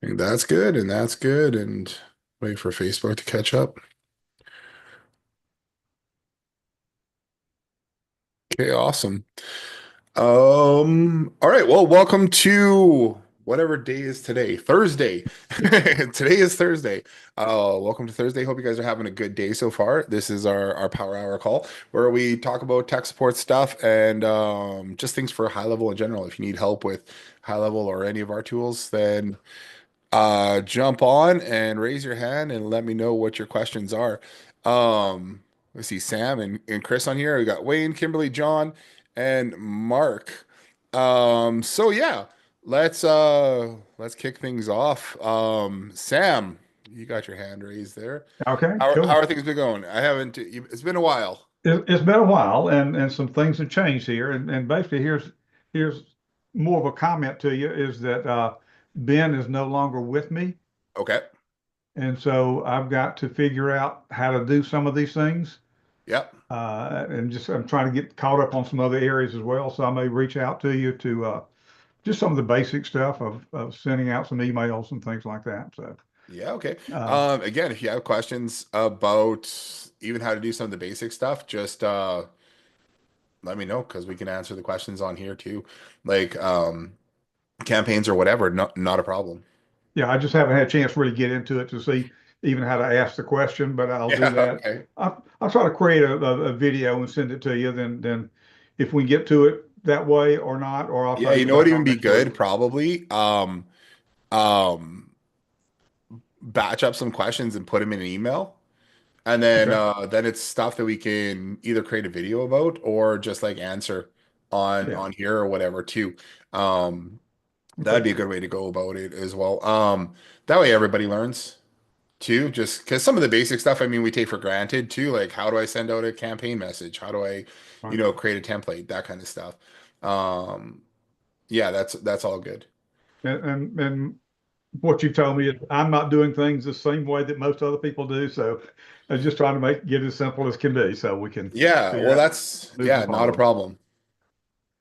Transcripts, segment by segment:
And that's good, and that's good. And wait for Facebook to catch up. Okay, awesome. All right. Well, welcome to whatever day is today. Thursday. Today is Thursday. Welcome to Thursday. Hope you guys are having a good day so far. This is our Power Hour call where we talk about tech support stuff and just things for high level in general. If you need help with high level or any of our tools, then jump on and raise your hand and let me know what your questions are. Let's see, Sam and Chris on here. We got Wayne, Kimberly, John, and Mark. So yeah, let's kick things off. Sam, you got your hand raised there. Okay, How cool. are things been going? I haven't, it's been a while. It's been a while, and some things have changed here, and basically here's more of a comment to you is that Ben is no longer with me, Okay. and so I've got to figure out how to do some of these things, Yep. and just I'm trying to get caught up on some other areas as well. So I may reach out to you to just some of the basic stuff of sending out some emails and things like that. So Yeah, okay. uh, Again, if you have questions about even how to do some of the basic stuff, just let me know because we can answer the questions on here too. Like campaigns or whatever, not a problem. yeah, I just haven't had a chance to really get into it to see even how to ask the question, but I'll do Yeah, that. okay. I'll try to create a video and send it to you. Then if we get to it that way or not, or I'll Yeah, try to you get know what back even on be next week. good? Probably um batch up some questions and put them in an email. And Okay. then it's stuff that we can either create a video about or just like answer Yeah. on here or whatever too. Um that'd Okay. be a good way to go about it as well. That way everybody learns too, just because some of the basic stuff, I mean, we take for granted too, like how do I send out a campaign message? How do I, Right. create a template, that kind of stuff. Um, yeah, that's all good. And what you told me is I'm not doing things the same way that most other people do. So I'm just trying to get it as simple as can be so we can Yeah, figure well, out that's moving yeah, not a forward. problem.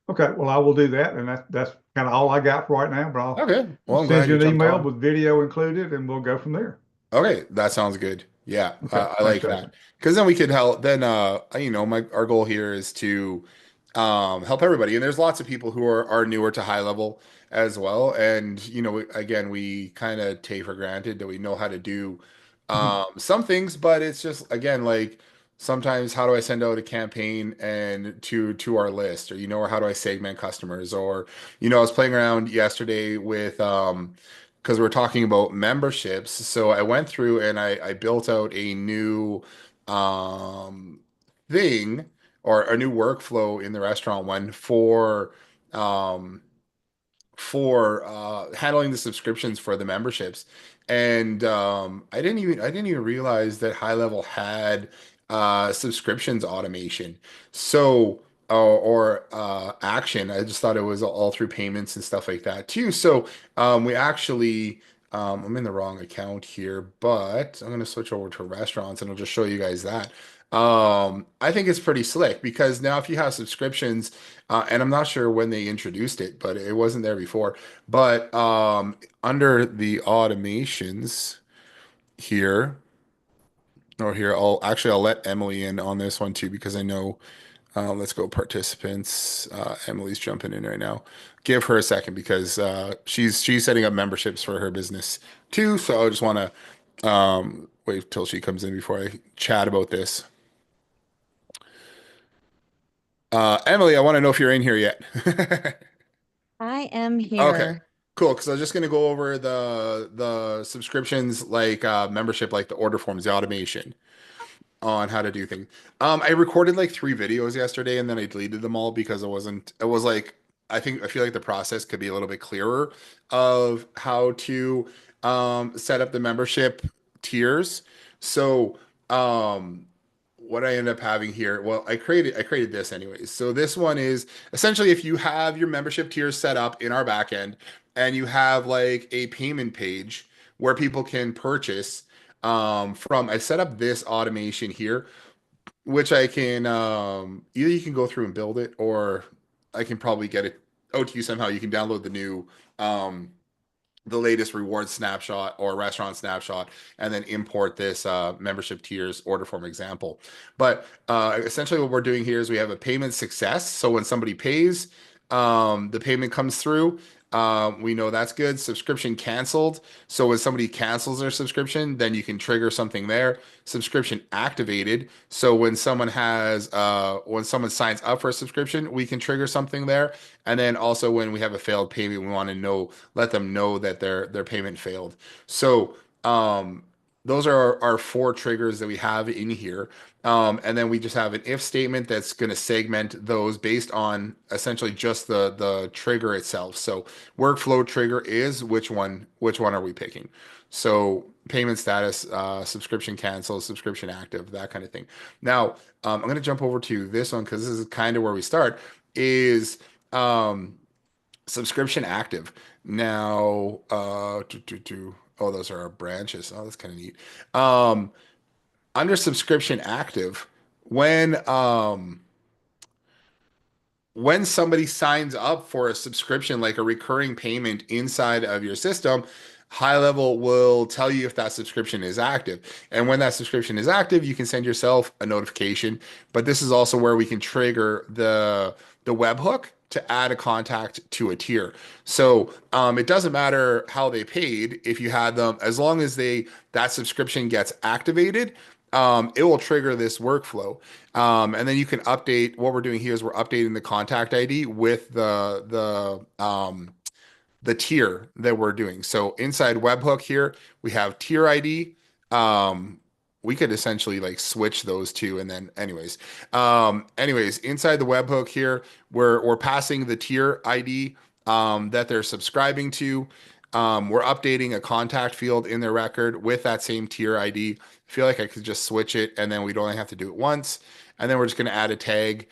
Okay, well, I will do that, and that's kind of all I got for right now. But I'll Okay, well, I'm send glad you you an jumped email on. with video included, and we'll go from there. Okay, that sounds good. Yeah, Okay, I thanks, like that Jason. because then we could help. Then my our goal here is to help everybody, and there's lots of people who are newer to high level as well. And again, we kind of take for granted that we know how to do Mhm. some things, but it's just again like sometimes how do I send out a campaign and to our list, or how do I segment customers, or I was playing around yesterday with because we're talking about memberships. So I went through and I built out a new um, thing or a new workflow in the restaurant one um, for handling the subscriptions for the memberships. And I didn't even realize that High Level had subscriptions automation. So or action. I just thought it was all through payments and stuff like that too. So we actually I'm in the wrong account here, but I'm gonna switch over to restaurants and I'll just show you guys that. I think it's pretty slick because now if you have subscriptions, and I'm not sure when they introduced it, but it wasn't there before. But under the automations here, or here, I'll let Emily in on this one too because I know. Let's go participants. Emily's jumping in right now. Give her a second because she's setting up memberships for her business too. So I just want to wait till she comes in before I chat about this. Emily, I want to know if you're in here yet. I am Okay, here. cool. Because I was just gonna go over the subscriptions, like membership, like the order forms, the automation on how to do things. I recorded like 3 videos yesterday, and then I deleted them all because it wasn't. It was like I feel like the process could be a little bit clearer of how to set up the membership tiers. So what I end up having here, well, I created this anyways. So this one is essentially if you have your membership tiers set up in our backend and you have like a payment page where people can purchase from, I set up this automation here, which I can either you can go through and build it or I can probably get it out to you somehow. You can download the new um the latest reward snapshot or restaurant snapshot, and then import this membership tiers order form example. But essentially what we're doing here is we have a payment success. So when somebody pays, the payment comes through. We know that's good. Subscription canceled. So when somebody cancels their subscription, then you can trigger something there. Subscription activated. So when someone signs up for a subscription, we can trigger something there. And then also when we have a failed payment, we want to let them know that their payment failed. So those are our four triggers that we have in here. And then we just have an if statement that's going to segment those based on essentially just the trigger itself. So workflow trigger is which one are we picking? So payment status, subscription cancel, subscription active, that kind of thing. Now I'm going to jump over to this one because this is kind of where we start. Is subscription active. Now, oh, those are our branches. Oh, that's kind of neat. Um, Under subscription active, when when somebody signs up for a subscription, like a recurring payment inside of your system, High Level will tell you if that subscription is active. And when that subscription is active, you can send yourself a notification. But this is also where we can trigger the webhook to add a contact to a tier. So it doesn't matter how they paid if you had them, as long as that subscription gets activated, it will trigger this workflow. And then you can update. What we're doing here is we're updating the contact ID with the tier that we're doing. So inside webhook here, we have tier ID. We could essentially like switch those two, and then anyways, inside the webhook here, we're passing the tier ID that they're subscribing to. We're updating a contact field in their record with that same tier ID. I feel like I could just switch it, and then we'd only have to do it once. And then we're just going to add a tag,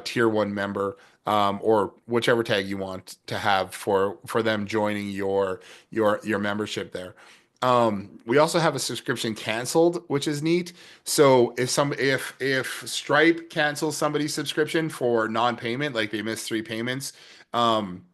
tier one member, or whichever tag you want to have for them joining your membership there. We also have a subscription canceled, which is neat. So if Stripe cancels somebody's subscription for non-payment, like they missed three payments, um,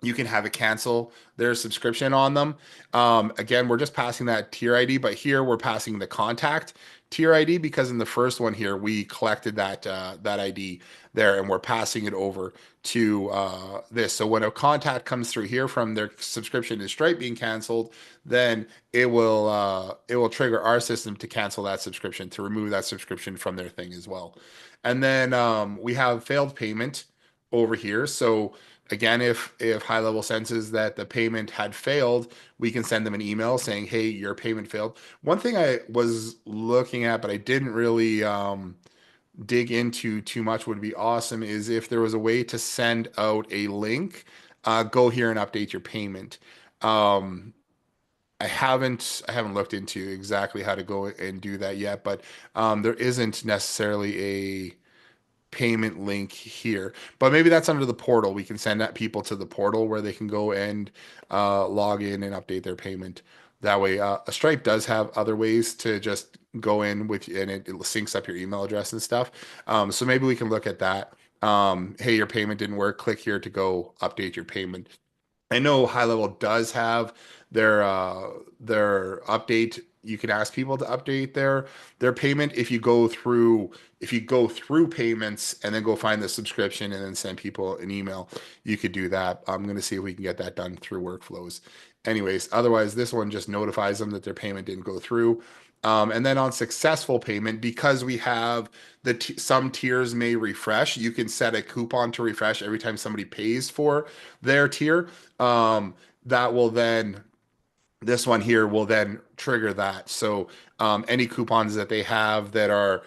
you can have it cancel their subscription on them. Again, we're just passing that tier ID, but here we're passing the contact tier ID because in the first one here we collected that ID there, and we're passing it over to this. So when a contact comes through here from their subscription to Stripe being canceled, then it will trigger our system to cancel that subscription, to remove that subscription from their thing as well. And then we have failed payment over here. So again, if High Level senses that the payment had failed, we can send them an email saying, "Hey, your payment failed." One thing I was looking at, but I didn't really dig into too much, would be awesome, is if there was a way to send out a link, go here and update your payment. Um, I haven't looked into exactly how to go and do that yet, but there isn't necessarily a payment link here, but maybe that's under the portal. We can send that people to the portal where they can go and log in and update their payment. That way, Stripe does have other ways to just go in with, and it syncs up your email address and stuff. So maybe we can look at that. Hey, your payment didn't work. Click here to go update your payment. I know High Level does have their update. You can ask people to update their payment if you go through payments and then go find the subscription and then send people an email. You could do that. I'm going to see if we can get that done through workflows. Anyways, otherwise this one just notifies them that their payment didn't go through. And then on successful payment, because we have some tiers may refresh, you can set a coupon to refresh every time somebody pays for their tier. That will then This one here will then trigger that. So any coupons that they have that are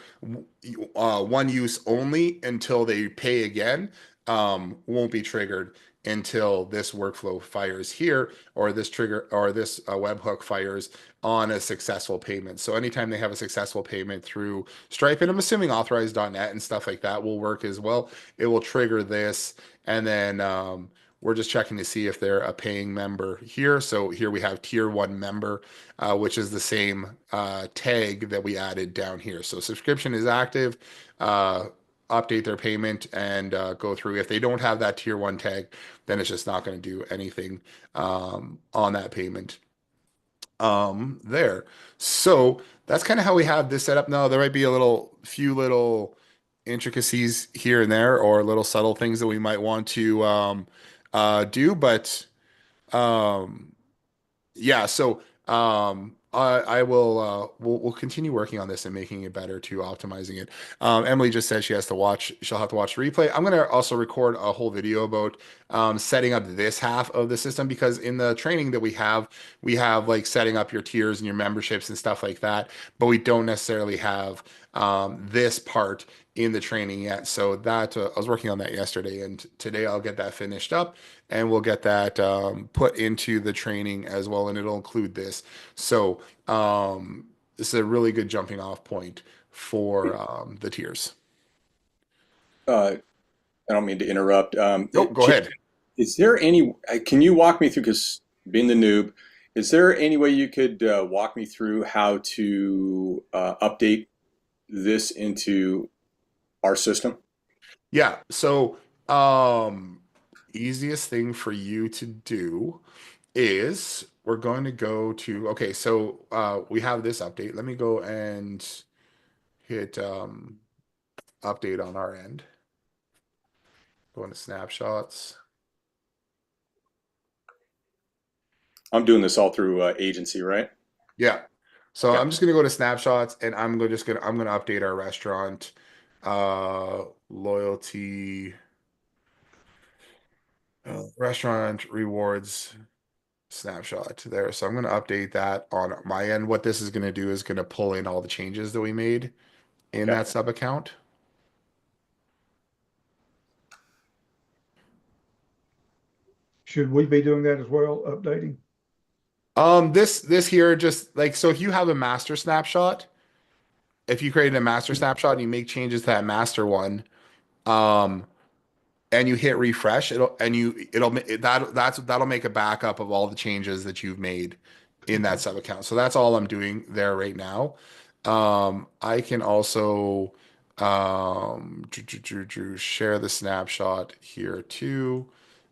one use only until they pay again won't be triggered until this workflow fires here, or this trigger, or this webhook fires on a successful payment. So anytime they have a successful payment through Stripe, and I'm assuming authorized.net and stuff like that will work as well, it will trigger this. And then we're just checking to see if they're a paying member here. So here we have tier one member, which is the same tag that we added down here. So subscription is active. update their payment and go through. If they don't have that tier one tag, then it's just not going to do anything on that payment there. So that's kind of how we have this set up now. There might be a few little intricacies here and there or little subtle things that we might want to do, but um yeah, so I will we'll continue working on this and making it better to optimizing it. Emily just said she'll have to watch the replay. I'm gonna also record a whole video about setting up this half of the system because in the training that we have like setting up your tiers and your memberships and stuff like that, but we don't necessarily have this part in the training yet. So that I was working on that yesterday, and today I'll get that finished up and we'll get that put into the training as well, and it'll include this. So this is a really good jumping off point for the tiers. Uh, I don't mean to interrupt. Nope, go ahead. Is there any, can you walk me through, because being the noob, is there any way you could walk me through how to update this into our system? Yeah, so um, easiest thing for you to do is we're going to go to, okay, so we have this update. Let me go and hit update on our end. Go into snapshots. I'm doing this all through agency, right? Yeah. So Okay. I'm just gonna go to snapshots and I'm gonna update our restaurant loyalty restaurant rewards snapshot there. So I'm gonna update that on my end. What this is gonna do is gonna pull in all the changes that we made in Okay. that sub account. Should we be doing that as well, updating? This here just like so if you have a master snapshot, if you created a master snapshot and you make changes to that master one, um and you hit refresh, that'll make a backup of all the changes that you've made in that Okay. sub account. So that's all I'm doing there right now. I can also share the snapshot here too.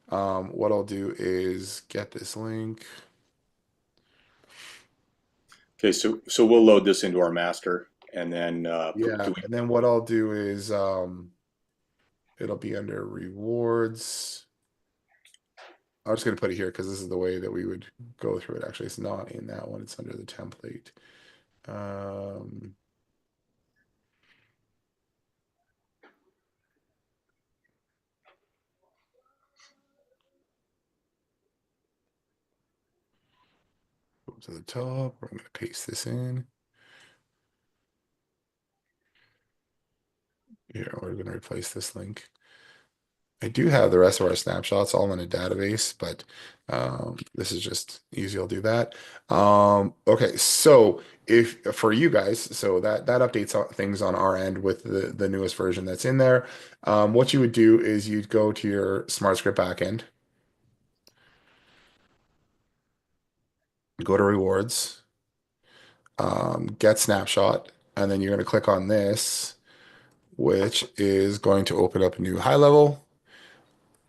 What I'll do is get this link. Okay, so we'll load this into our master, and then Yeah, do we? and then what I'll do is it'll be under rewards. I'm just going to put it here because this is the way that we would go through it. Actually, it's not in that one. It's under the template. Um, go to the top. I'm going to paste this in. Here, we're going to replace this link. I do have the rest of our snapshots all in a database, but this is just easy. I'll do that. Okay, so if for you guys, so that updates things on our end with the newest version that's in there. What you would do is you'd go to your SmartScript backend, go to rewards, get snapshot, and then you're going to click on this, which is going to open up a new high level.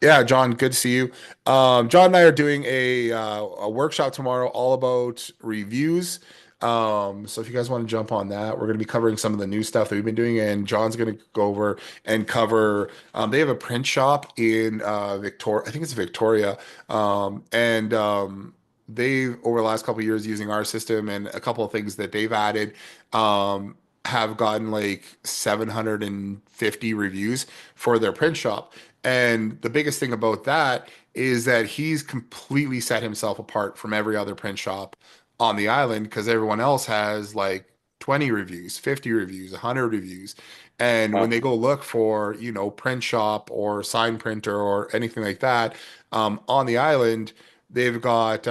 Yeah, John, good to see you. John and I are doing a workshop tomorrow all about reviews. So if you guys want to jump on that, we're going to be covering some of the new stuff that we've been doing, and John's going to go over and cover. They have a print shop in Victoria, I think it's Victoria, and they over the last couple of years using our system and a couple of things that they've added. Have gotten like 750 reviews for their print shop. And the biggest thing about that is that he's completely set himself apart from every other print shop on the island because everyone else has like 20 reviews, 50 reviews, 100 reviews. And when they go look for, print shop or sign printer or anything like that on the island, they've got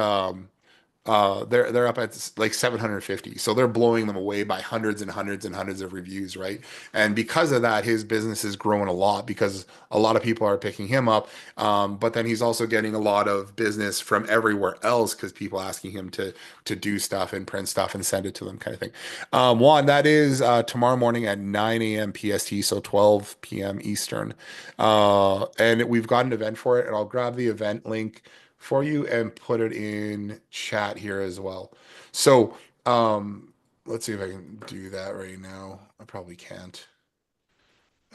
they're up at like 750. So they're blowing them away by hundreds and hundreds and hundreds of reviews, right? And because of that, his business is growing a lot because a lot of people are picking him up. But then he's also getting a lot of business from everywhere else because people asking him to do stuff and print stuff and send it to them, kind of thing. Juan, that is tomorrow morning at 9 a.m. PST, so 12 p.m. Eastern. And we've got an event for it, and I'll grab the event link for you and put it in chat here as well. So, let's see if I can do that right now. I probably can't.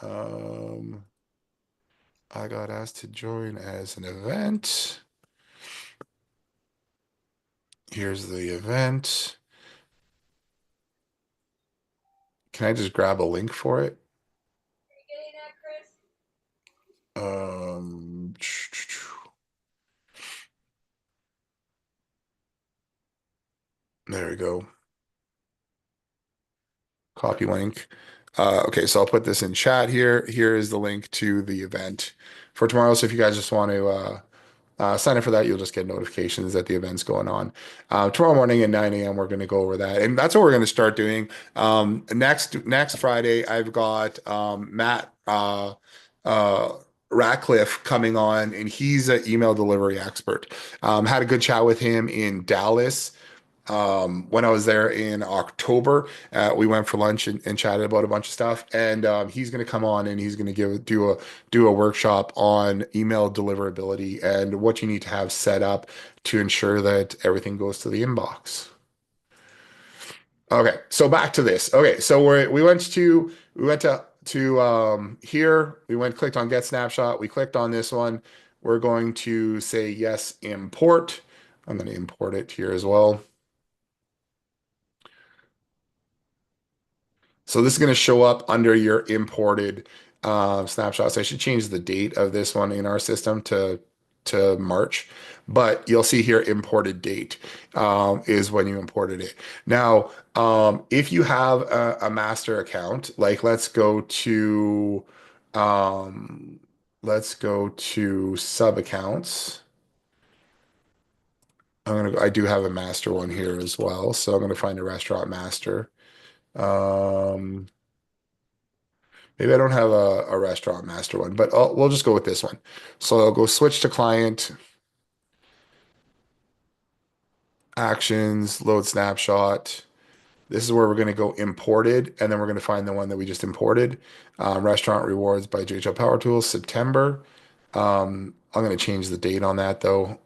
Um, I got asked to join as an event. Here's the event. Can I just grab a link for it? Um, there we go. Copy link. Okay, so I'll put this in chat here. Here is the link to the event for tomorrow. So if you guys just want to sign up for that, you'll just get notifications that the event's going on. Tomorrow morning at 9 a.m., we're going to go over that. And that's what we're going to start doing. Next Friday, I've got Matt uh, Ratcliffe coming on, and he's an email delivery expert. Had a good chat with him in Dallas when I was there in October. We went for lunch and chatted about a bunch of stuff. And he's going to come on and he's going to do a workshop on email deliverability and what you need to have set up to ensure that everything goes to the inbox. Okay, so back to this. Okay, so we went to here. We clicked on get snapshot. We clicked on this one. We're going to say yes, import. I'm going to import it here as well. So this is going to show up under your imported snapshots. I should change the date of this one in our system to March, but you'll see here imported date is when you imported it. Now, if you have a master account, like let's go to sub accounts. I do have a master one here as well, so I'm gonna find a restaurant master. Um, Maybe I don't have a restaurant master one, but we'll just go with this one. So I'll go switch to client, actions, load snapshot. This is where we're going to go imported, and then we're going to find the one that we just imported. Restaurant rewards by GHL Power Tools, September. I'm going to change the date on that though.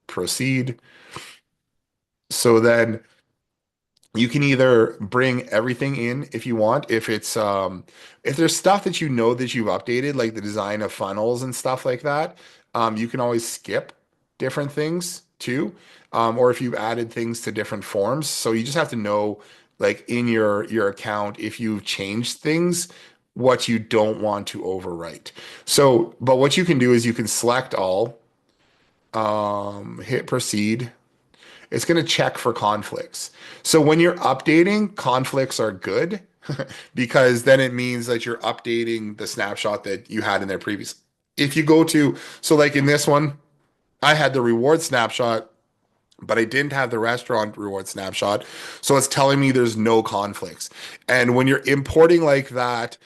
Proceed. So then you can either bring everything in if you want. If there's stuff that you know that you've updated, like the design of funnels and stuff like that, you can always skip different things too. Or if you've added things to different forms. So you just have to know, like in your account, if you've changed things, what you don't want to overwrite. So, but what you can do is you can select all, hit proceed. It's going to check for conflicts. So when you're updating, conflicts are good because then it means that you're updating the snapshot that you had in there previous. If you go to, so like in this one, I had the reward snapshot, but I didn't have the restaurant reward snapshot. So it's telling me there's no conflicts. And when you're importing like that,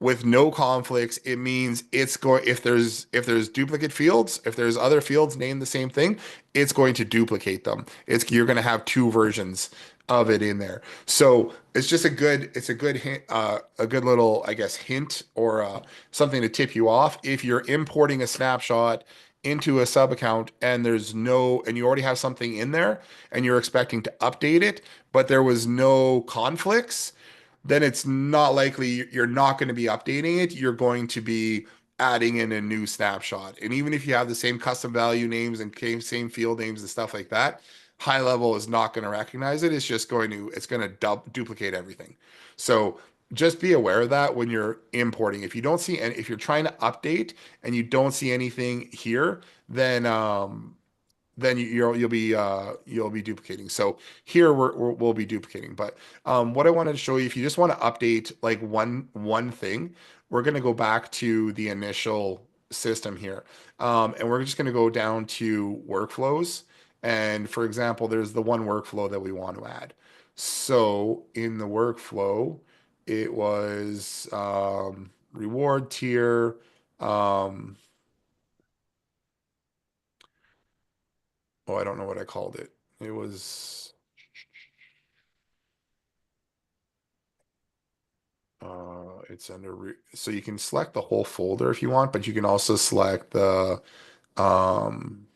with no conflicts, it means it's going, if there's duplicate fields, if there's other fields named the same thing, it's going to duplicate them. You're going to have two versions of it in there. So it's just a good hint, a good little, I guess, hint or something to tip you off. If you're importing a snapshot into a sub account and and you already have something in there and you're expecting to update it, but there was no conflicts, then it's not likely you're not going to be updating it. You're going to be adding in a new snapshot. And even if you have the same custom value names and same field names and stuff like that, high level is not going to recognize it. It's going to duplicate everything. So just be aware of that when you're importing. If you don't see, and if you're trying to update and you don't see anything here, then you'll be duplicating. So here we'll be duplicating. But what I wanted to show you, if you just want to update like one thing, we're going to go back to the initial system here, and we're just going to go down to workflows, And for example, there's the one workflow that we want to add. So in the workflow, it was reward tier. Um, oh, I don't know what I called it. It was it's under so you can select the whole folder if you want, but you can also select the um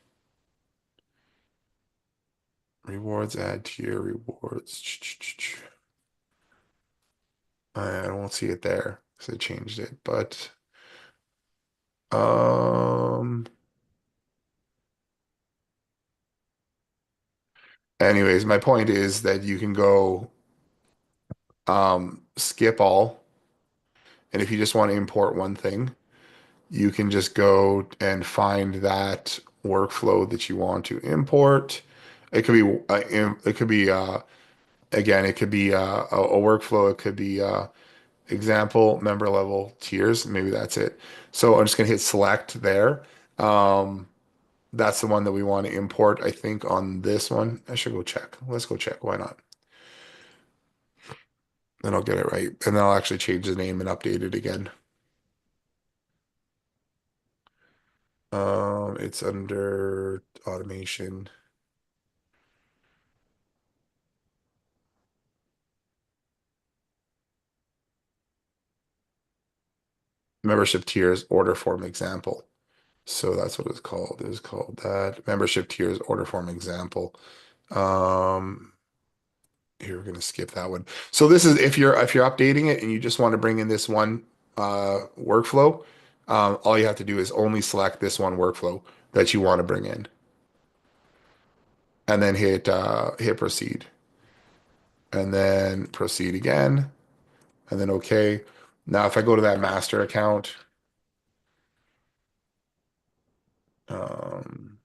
rewards, add tier rewards. I won't see it there because I changed it, but um anyways, my point is that you can go skip all, and if you just want to import one thing, you can just go and find that workflow that you want to import. It could be it could be again, it could be a workflow. It could be example member level tiers. Maybe that's it. So I'm just gonna hit select there. Um, that's the one that we want to import. I think on this one, I should go check. Let's go check. Why not? Then I'll get it right, and then I'll actually change the name and update it again. It's under automation. Membership tiers order form example. So that's what it's called. It was called that. Membership tiers order form example. Um, Here we're gonna skip that one. So this is if you're updating it and you just want to bring in this one workflow, all you have to do is only select this one workflow that you want to bring in, and then hit proceed, and then proceed again, and then okay. Now if I go to that master account, um,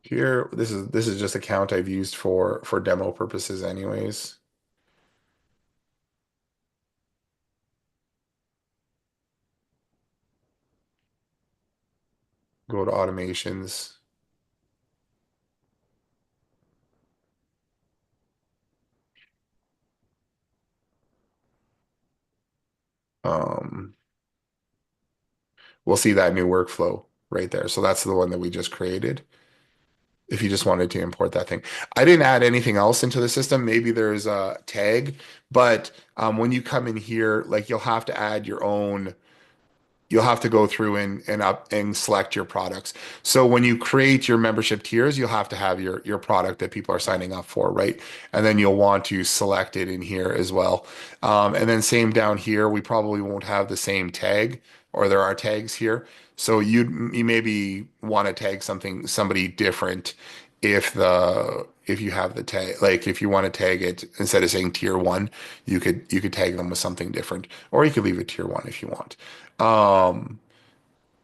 here this is just account I've used for demo purposes anyways. Go to automations. Um, we'll see that new workflow right there. So that's the one that we just created. If you just wanted to import that thing, I didn't add anything else into the system. Maybe there's a tag, but when you come in here, like you'll have to add your own. You'll have to go through and up and select your products. So when you create your membership tiers, you'll have to have your product that people are signing up for, right? And then you'll want to select it in here as well. And then same down here, we probably won't have the same tag, or there are tags here. So you maybe want to tag somebody different if you have the tag, like if you want to tag it instead of saying tier one, you could tag them with something different, or you could leave it tier one if you want. Um,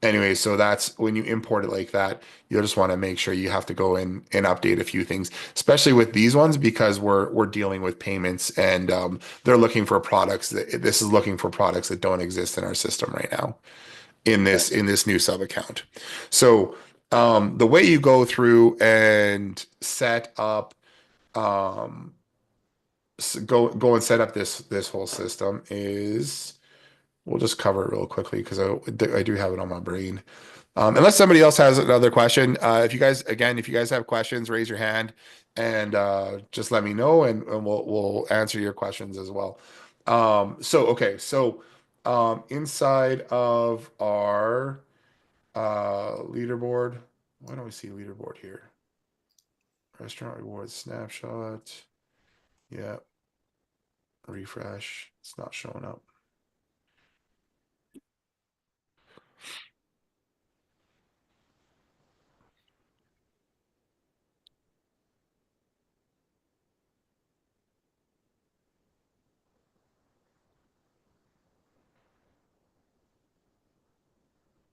anyway, so that's when you import it like that, you'll just want to make sure you have to go in and update a few things, especially with these ones because we're dealing with payments and they're looking for products that this is looking for products that don't exist in our system right now Okay. in this new sub account. So the way you go through and set up go and set up this whole system is we'll just cover it real quickly because I do have it on my brain. Unless somebody else has another question, if you guys, again, if you guys have questions, raise your hand and just let me know and we'll answer your questions as well. Okay, so inside of our leaderboard, why don't we see leaderboard here? Restaurant rewards snapshot. Yeah, refresh. It's not showing up.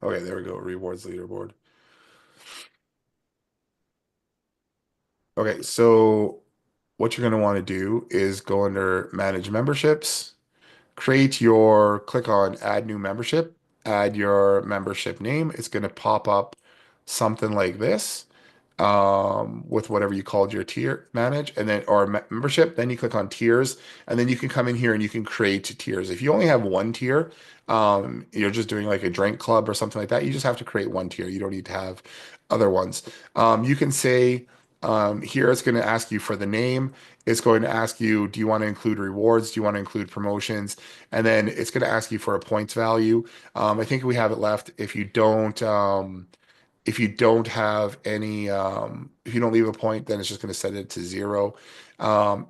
Okay, there we go. Rewards leaderboard. Okay, so what you're going to want to do is go under manage memberships, click on add new membership, add your membership name. It's going to pop up something like this, with whatever you called your tier manage, and then or membership. Then you click on tiers, and then you can come in here and you can create tiers. If you only have one tier, you're just doing like a drink club or something like that, you just have to create one tier. You don't need to have other ones. You can say, here it's going to ask you for the name. It's going to ask you, do you want to include rewards? Do you want to include promotions? And then it's going to ask you for a points value. I think we have it left. If you don't have any, if you don't leave a point, then it's just going to set it to 0.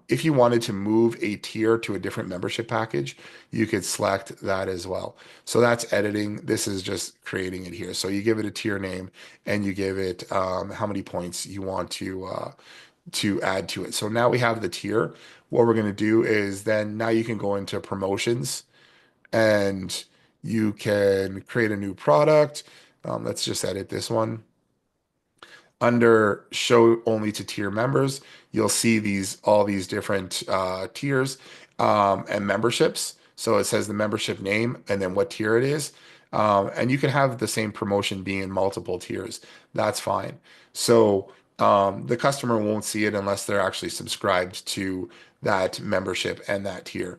If you wanted to move a tier to a different membership package, you could select that as well. So that's editing. This is just creating it here. So you give it a tier name and you give it how many points you want to add to it. So now we have the tier. What we're going to do is then now you can go into promotions and you can create a new product. Let's just edit this one. Under show only to tier members, you'll see all these different tiers and memberships. So it says the membership name and then what tier it is. And you can have the same promotion be in multiple tiers. That's fine. So the customer won't see it unless they're actually subscribed to that membership and that tier.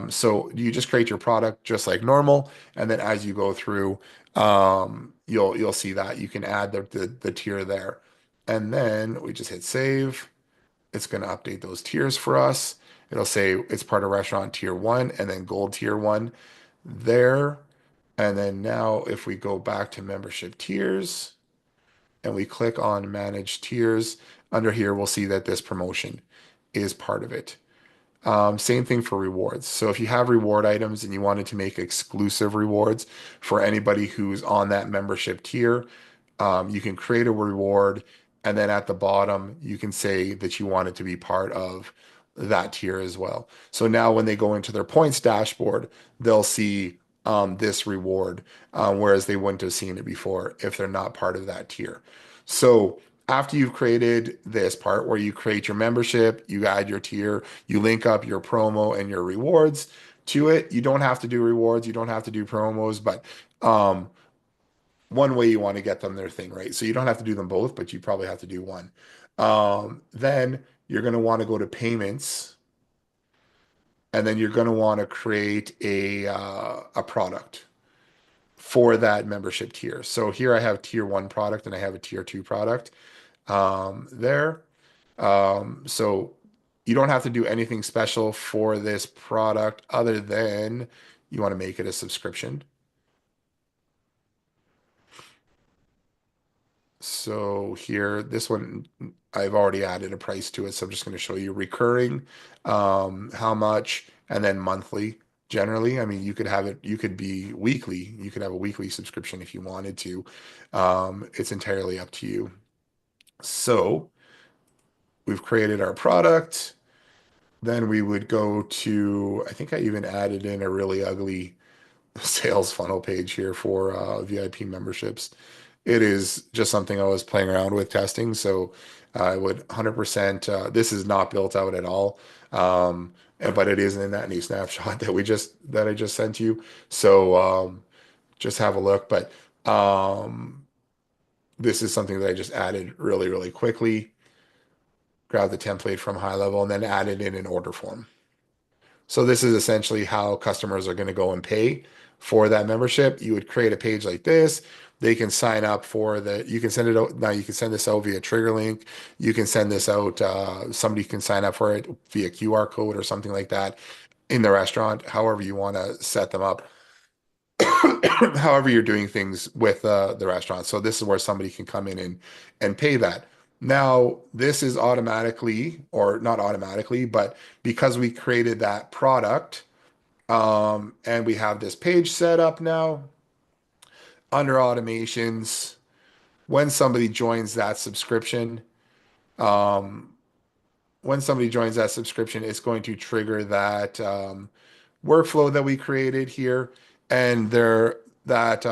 So you just create your product just like normal, and then as you go through, you'll see that you can add the tier there, and then we just hit save. It's going to update those tiers for us. It'll say it's part of restaurant tier 1 and then gold tier 1 there. And then now if we go back to membership tiers and we click on manage tiers, under here we'll see that this promotion is part of it. Same thing for rewards. So if you have reward items and you wanted to make exclusive rewards for anybody who's on that membership tier, you can create a reward, and then at the bottom, you can say that you want it to be part of that tier as well. So now when they go into their points dashboard, they'll see this reward, whereas they wouldn't have seen it before if they're not part of that tier. So after you've created this part where you create your membership, you add your tier, you link up your promo and your rewards to it. You don't have to do rewards, you don't have to do promos, but one way you want to get them their thing, right? So you don't have to do them both, but you probably have to do one. Then you're going to want to go to payments, and then you're going to want to create a product for that membership tier. So here I have tier 1 product and I have a tier 2 product there. So you don't have to do anything special for this product other than you want to make it a subscription. So here, this one, I've already added a price to it. So I'm just going to show you recurring, how much, and then monthly. Generally, I mean, you could have it, you could be weekly. You could have a weekly subscription if you wanted to. It's entirely up to you. So we've created our product. Then we would go to, I think I even added in a really ugly sales funnel page here for VIP memberships. It is just something I was playing around with testing. So I would 100%, this is not built out at all. But it is in that new snapshot that I just sent you. So just have a look. But this is something that I just added really, really quickly. Grab the template from high level and then add it in an order form. So this is essentially how customers are going to go and pay for that membership. You would create a page like this. They can sign up for you can send it out. Now you can send this out via trigger link. You can send this out. Somebody can sign up for it via QR code or something like that in the restaurant, however you want to set them up. However you're doing things with the restaurant. So this is where somebody can come in and pay that. Now, this is automatically, or not automatically, but because we created that product, and we have this page set up now under automations, when somebody joins that subscription, um, it's going to trigger that workflow that we created here, and there that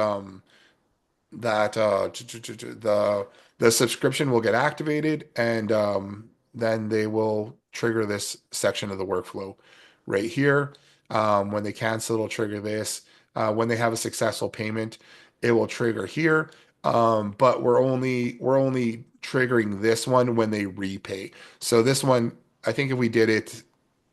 the subscription will get activated, and then they will trigger this section of the workflow right here. When they cancel, it'll trigger this. When they have a successful payment, it will trigger here. But we're only triggering this one when they repay. So this one, I think if we did it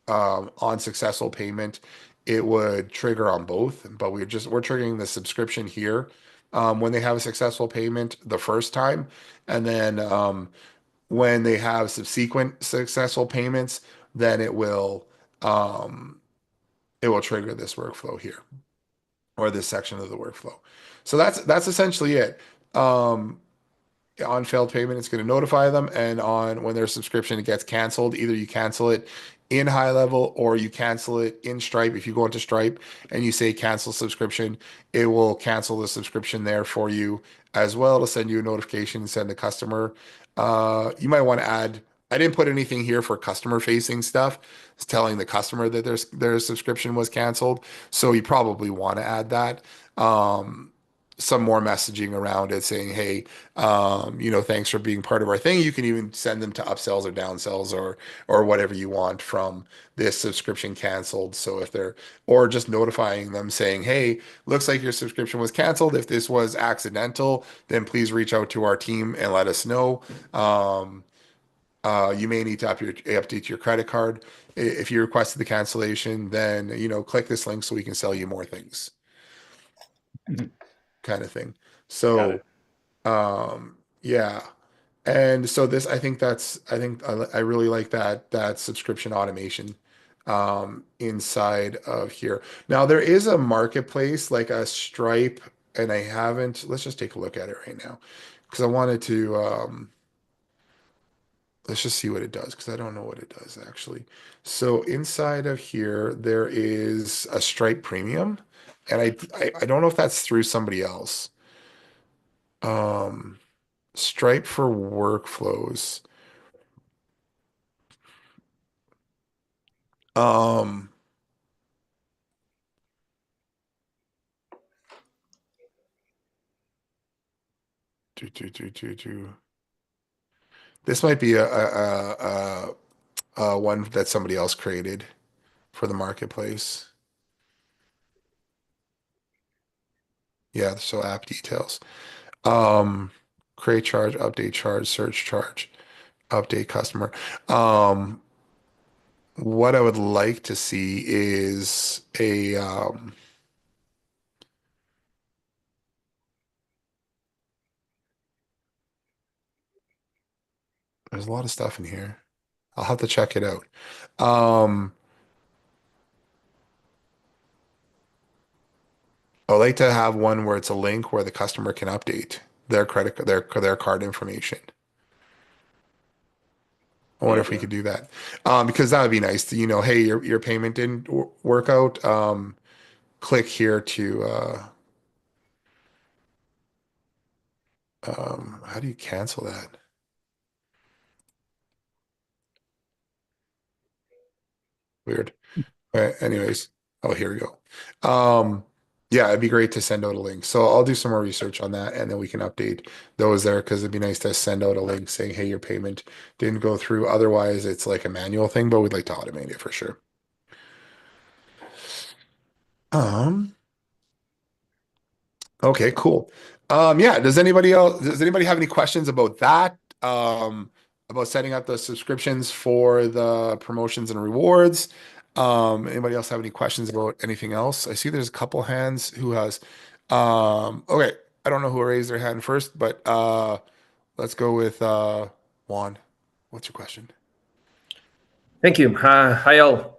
on successful payment, it would trigger on both. But we're triggering the subscription here when they have a successful payment the first time, and then when they have subsequent successful payments, then um, it will trigger this workflow here or this section of the workflow. So that's essentially it. Um, on failed payment, it's going to notify them, and on when their subscription gets canceled, either you cancel it in high level or you cancel it in Stripe. If you go into Stripe and you say cancel subscription, it will cancel the subscription there for you as well to send you a notification and send the customer. You might want to add. I didn't put anything here for customer facing stuff. It's telling the customer that their subscription was canceled. So you probably want to add that. Some more messaging around it saying, hey, thanks for being part of our thing. You can even send them to upsells or downsells or whatever you want from this subscription canceled. So if they're or just notifying them saying, hey, looks like your subscription was canceled. If this was accidental, then please reach out to our team and let us know. Um, you may need to update your credit card. If you requested the cancellation, then click this link so we can sell you more things, Mhm. kind of thing. Got it. So yeah. And so this, I think I really like that subscription automation inside of here. Now there is a marketplace like a Stripe, and I haven't. Let's just take a look at it right now because I wanted to. Let's just see what it does because I don't know what it does actually. So inside of here there is a Stripe Premium, and I don't know if that's through somebody else. Um, Stripe for workflows. Um, do. This might be a one that somebody else created for the marketplace. Yeah, so app details. Um, create charge, search charge, update customer. Um, what I would like to see is there's a lot of stuff in here. I'll have to check it out. Um, I would like to have one where it's a link where the customer can update their card information. I wonder if we Mm-hmm. could do that. Because that would be nice to, hey, your payment didn't work out. Click here to how do you cancel that? Weird. Anyways, oh, here we go. Yeah, it'd be great to send out a link. So I'll do some more research on that and then we can update those there because it'd be nice to send out a link saying, hey, your payment didn't go through. Otherwise, it's like a manual thing, but we'd like to automate it for sure. Um, Okay, cool. Yeah, does anybody have any questions about that? About setting up the subscriptions for the promotions and rewards? Anybody else have any questions about anything else? I see there's a couple hands who has okay, I don't know who raised their hand first, but let's go with Juan. What's your question? Thank you. Hi, all.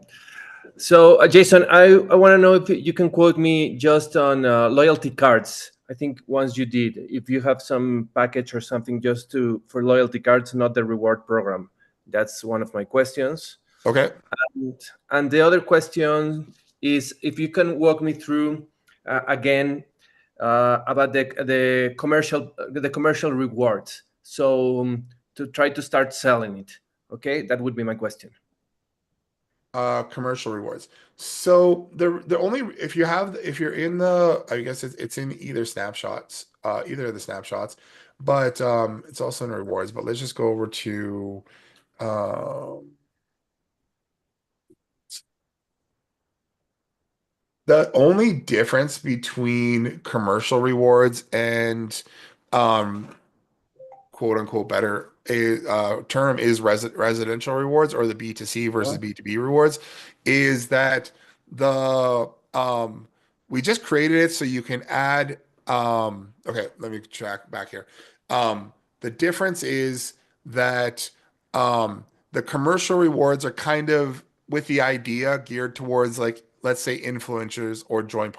So, Jason, I want to know if you can quote me just on loyalty cards. I think once you did, if you have some package or something just to for loyalty cards, not the reward program. That's one of my questions. Okay. And, and the other question is if you can walk me through again about the commercial rewards. So to try to start selling it. Okay, that would be my question. Commercial rewards. So the only if you're in the I guess it's in either of the snapshots, but it's also in rewards. But let's just go over to um the only difference between commercial rewards and quote unquote better term is residential rewards, or the B2C versus B2B rewards, is that the we just created it so you can add okay, let me track back here. The difference is that the commercial rewards are kind of with the idea geared towards, like, let's say influencers or joint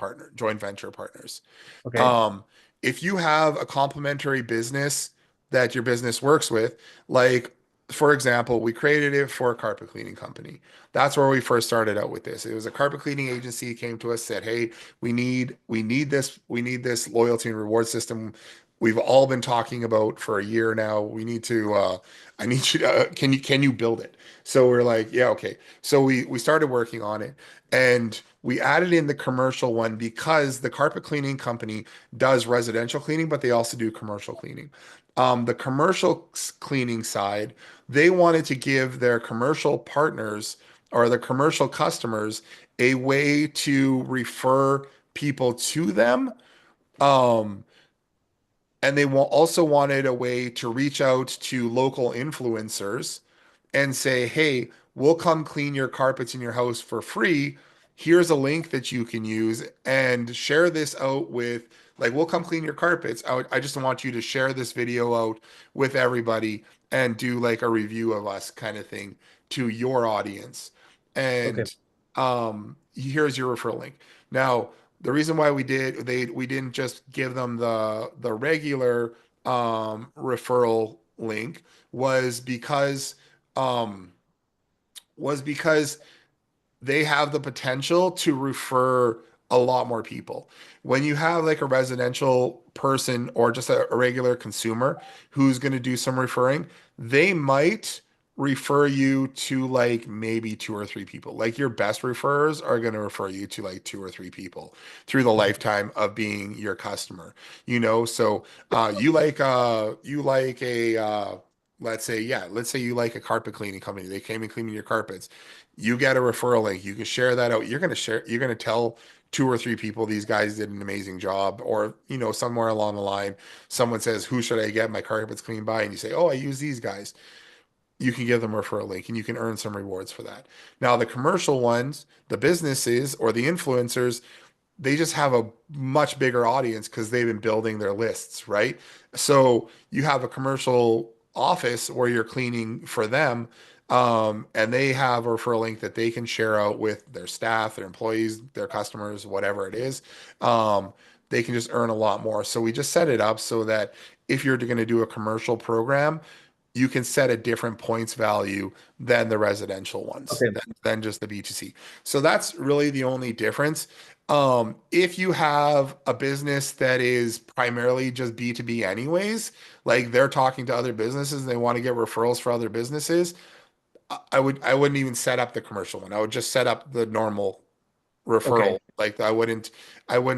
venture partners. Okay. um, if you have a complementary business that your business works with, like, for example, we created it for a carpet cleaning company. That's where we first started out with this. It was a carpet cleaning agency came to us, said, "Hey, we need this loyalty and reward system. We've all been talking about for a year now. We need to I need you to can you build it?" So we're like, "Yeah, okay." So we started working on it, and we added in the commercial one because the carpet cleaning company does residential cleaning, but they also do commercial cleaning. The commercial cleaning side, they wanted to give their commercial partners or the commercial customers a way to refer people to them. Um, and they also wanted a way to reach out to local influencers and say, "Hey, we'll come clean your carpets in your house for free. Here's a link that you can use and share this out with, like, we'll come clean your carpets. I just want you to share this video out with everybody and do like a review of us kind of thing to your audience. Okay. And here's your referral link." Now, the reason why we didn't just give them the regular referral link was because um, was because they have the potential to refer a lot more people. When you have like a residential person or just a regular consumer who's going to do some referring, they might refer you to like maybe two or three people. Like your best referrers are going to refer you to like two or three people through the Okay. lifetime of being your customer. So you like a let's say you like a carpet cleaning company. They came and cleaned your carpets. You get a referral link. You can share that out. You're going to tell two or three people these guys did an amazing job. Or, somewhere along the line, someone says, "Who should I get my carpets cleaned by?" And you say, "Oh, I use these guys." You can give them a referral link and you can earn some rewards for that. Now, the commercial ones, the businesses or the influencers, they just have a much bigger audience because they've been building their lists, right? So you have a commercial office where you're cleaning for them, and they have a referral link that they can share out with their staff, their employees, their customers, whatever it is. They can just earn a lot more. So we just set it up so that if you're going to do a commercial program, you can set a different points value than the residential ones, Okay. than just the B2C. So that's really the only difference. If you have a business that is primarily just B2B anyways, like they're talking to other businesses and they want to get referrals for other businesses, I wouldn't even set up the commercial one. I would just set up the normal Okay. referral. Like I wouldn't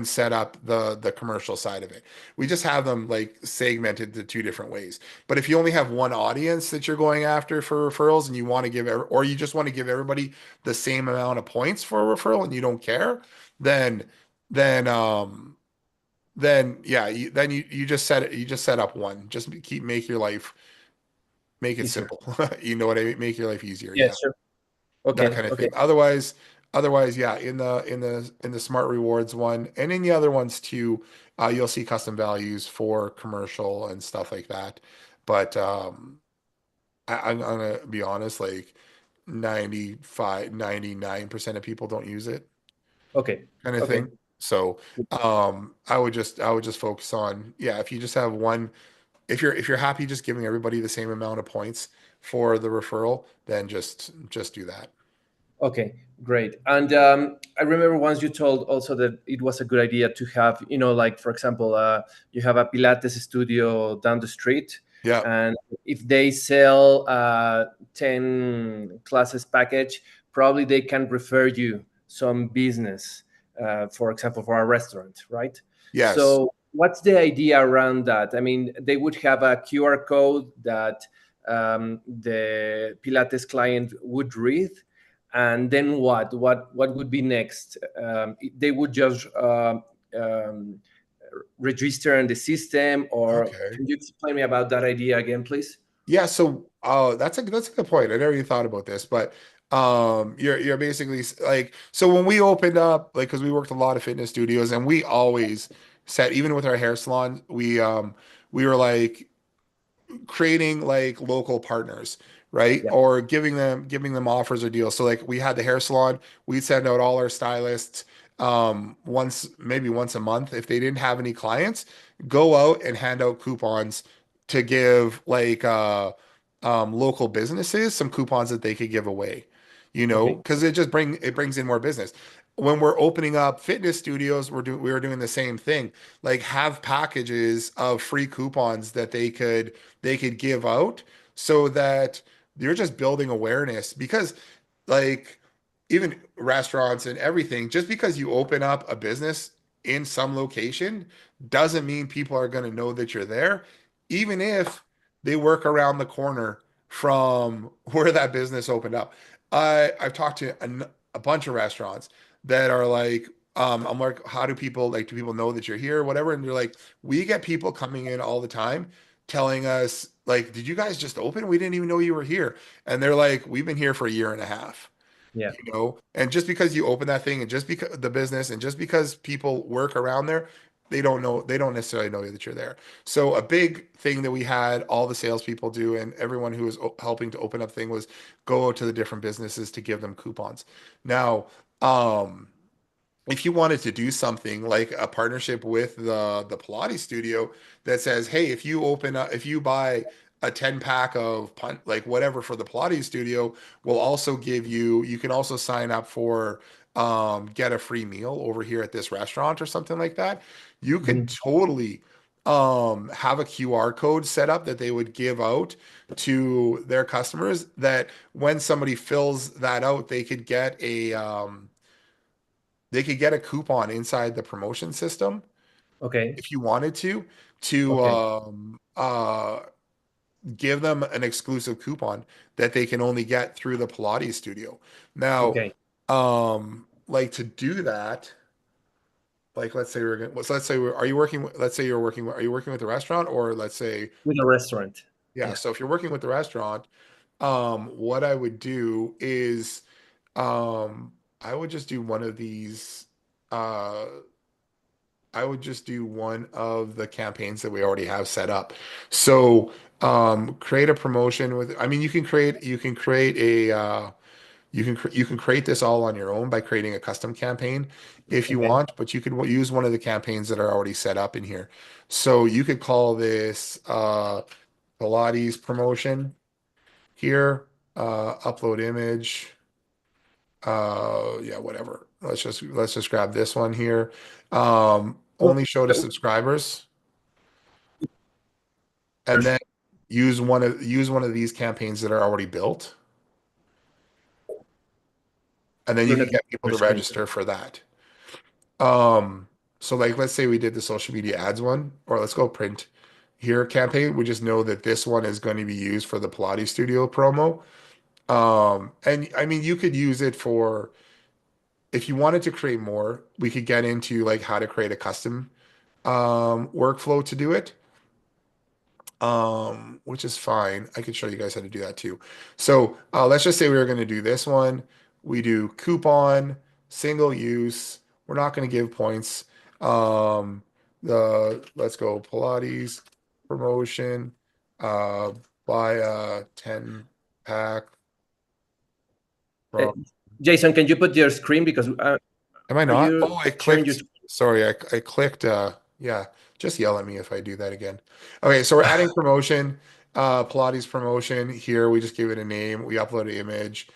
set up the commercial side of it. We just have them like segmented to two different ways. But if you only have one audience that you're going after for referrals and you want to or you just want to give everybody the same amount of points for a referral and you don't care, then then yeah, you just set up one. Just make it Easier. simple. You know what I mean? Make your life easier. Yeah, Yeah, sure. that Okay. kind of Okay. thing. Otherwise, yeah, in the smart rewards one and in the other ones too, you'll see custom values for commercial and stuff like that. But I'm gonna be honest, like 99% of people don't use it, Okay. kind of Okay. thing. So I would just focus on, yeah, if you just have one, if you're happy just giving everybody the same amount of points for the referral, then just do that. Okay, great. And I remember once you told also that it was a good idea to have, like for example, you have a Pilates studio down the street, Yeah. and if they sell 10 classes package, probably they can refer you some business, for example, for a restaurant, right? Yes. So what's the idea around that? I mean, they would have a QR code that the Pilates client would read, and then what would be next? They would just register in the system, or Okay. can you explain me about that idea again, please? Yeah, so that's a good point. I never even thought about this, but you're basically like, so when we opened up, like, because we worked a lot of fitness studios, and we always said, even with our hair salon, we were like creating like local partners, right? Yeah. Or giving them offers or deals. So like we had the hair salon, we'd send out all our stylists once, maybe once a month. If they didn't have any clients, go out and hand out coupons to give like local businesses some coupons that they could give away, Okay. because it brings in more business. When we're opening up fitness studios, we were doing the same thing. Like have packages of free coupons that they could give out so that you're just building awareness, because like even restaurants and everything, just because you open up a business in some location doesn't mean people are going to know that you're there, even if they work around the corner from where that business opened up. I've talked to a bunch of restaurants that are like, I'm like, how do people know that you're here, whatever? And they're like, we get people coming in all the time telling us, like, did you guys just open? We didn't even know you were here. And they're like, we've been here for a year and a half, Yeah. and just because you open that thing, and just because the business, and just because people work around there, they don't necessarily know that you're there. So a big thing that we had all the salespeople do, and everyone who was helping to open up thing, was go out to the different businesses to give them coupons. Now, um, if you wanted to do something like a partnership with the Pilates studio that says, hey, if you buy a 10 pack of like whatever for the Pilates studio, we'll also give you, you can also sign up for get a free meal over here at this restaurant or something like that. You could Mhm. totally have a QR code set up that they would give out to their customers, that when somebody fills that out, they could get a coupon inside the promotion system Okay. if you wanted to Okay. give them an exclusive coupon that they can only get through the Pilates studio. Now, Okay. like to do that, like let's say are you working let's say you're working are you working with the restaurant, or let's say, With a restaurant. yeah, Yeah. so if you're working with the restaurant, what I would do is I would just do one of these uh I would just do one of the campaigns that we already have set up. So, create a promotion with, I mean, you can create you can create this all on your own by creating a custom campaign if you Okay. want, but you could use one of the campaigns that are already set up in here. So you could call this, Pilates promotion here, upload image, yeah, whatever. Let's just grab this one here. So, Only show to subscribers, and then use one of these campaigns that are already built, and then you you're can not get people your to screen. register for that. Um, so like let's say we did the social media ads one, or let's go print here campaign. We just know that this one is going to be used for the Pilates studio promo. And I mean, you could use it for, if you wanted to create more, we could get into like how to create a custom workflow to do it, which is fine. I could show you guys how to do that too. So let's just say we were going to do this one. We do coupon, single use. We're not going to give points. Um, let's go Pilates promotion. Uh, buy a 10 pack Uh, from. Jason, can you put your screen, because Am I are not? you Oh, I sharing your clicked. Sorry, I clicked. Yeah, just yell at me if I do that again. Okay, so we're adding promotion, Pilates promotion here. We just gave it a name. We upload an image.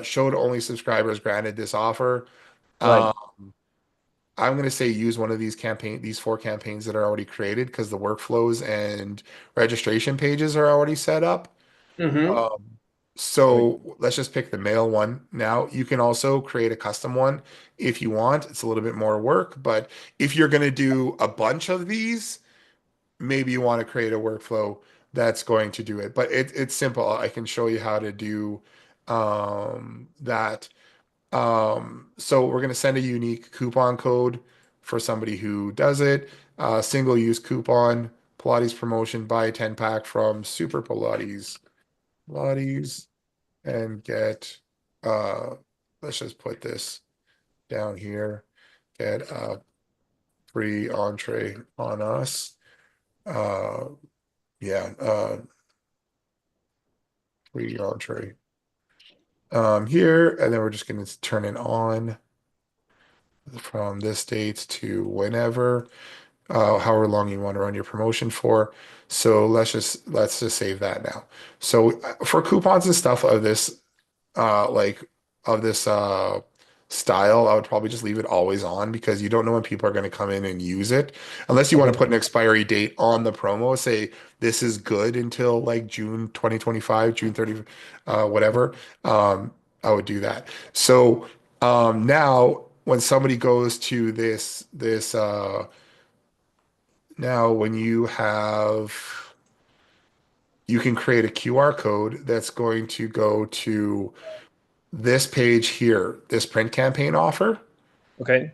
Showed only subscribers granted this offer. right? Um, I'm going to say use one of these four campaigns that are already created, because the workflows and registration pages are already set up. Mm-hmm. Um, so let's just pick the mail one. Now you can also create a custom one if you want. It's a little bit more work, but if you're going to do a bunch of these, maybe you want to create a workflow that's going to do it. But it's simple. I can show you how to do that. So we're going to send a unique coupon code for somebody who does it. Single use coupon, Pilates promotion, buy a 10 pack from Super Pilates, and get, uh, let's just put this down here, get a free entree on us. Uh, yeah, free entree here, and then we're just going to turn it on from this date to whenever, however long you want to run your promotion for. So let's just save that now. So for coupons and stuff like of this style, I would probably just leave it always on because you don't know when people are going to come in and use it. Unless you want to Okay. put an expiry date on the promo, say this is good until like June 2025, June 30, whatever. I would do that. So now when somebody goes to this now when you can create a QR code that's going to go to this page here, this print campaign offer. Okay.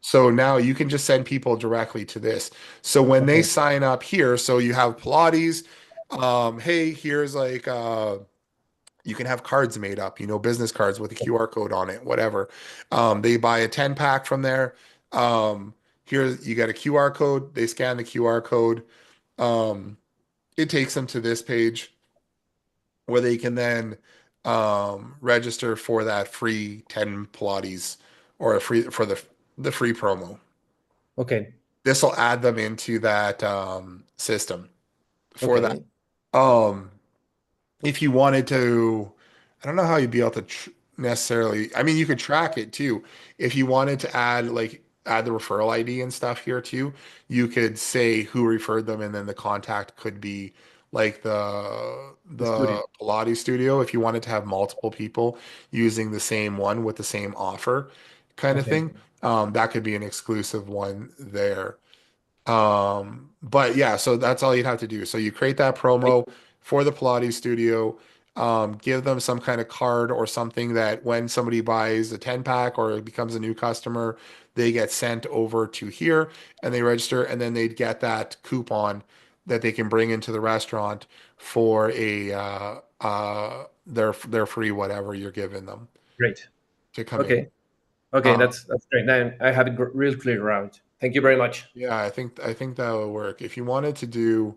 So now you can just send people directly to this. So when they Okay. sign up here, so you have Pilates, hey, here's like you can have cards made up, business cards with a QR code on it, whatever. They buy a 10 pack from there. Here you got a QR code, they scan the QR code. Um, it takes them to this page where they can then register for that free 10 Pilates or a free for the free promo. Okay. This will add them into that system for that. Okay. Um, if you wanted to, I don't know how you'd be able to necessarily, I mean, you could track it too. If you wanted to add the referral ID and stuff here too, you could say who referred them and then the contact could be like the The studio. the Pilates studio if you wanted to have multiple people using the same one with the same offer kind of Okay. thing. That could be an exclusive one there. But yeah, so that's all you'd have to do. So you create that promo for the Pilates studio, give them some kind of card or something that when somebody buys a 10 pack or becomes a new customer, they get sent over to here and they register and then they'd get that coupon that they can bring into the restaurant for a their free whatever you're giving them Great. to come in. Okay. Okay. Uh, That's great. Then I have it real clear out. Thank you very much. yeah, I think that would work. If you wanted to do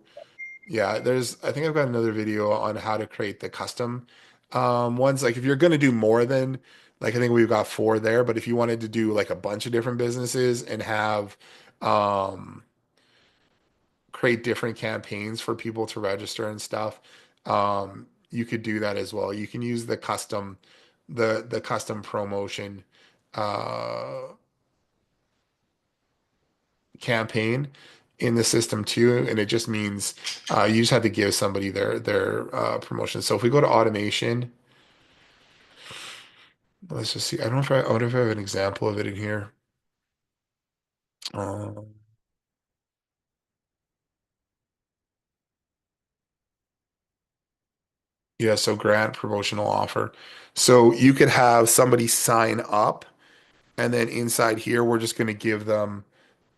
Yeah, I think I've got another video on how to create the custom ones. Like if you're going to do more than, like I think we've got four there, but if you wanted to do like a bunch of different businesses and have um, create different campaigns for people to register and stuff, you could do that as well. You can use the custom promotion uh, campaign in the system too, and it just means you just have to give somebody their promotion. So if we go to automation, let's just see. I wonder if I have an example of it in here. Um, yeah, so grant promotional offer. So you could have somebody sign up, and then inside here, we're just going to give them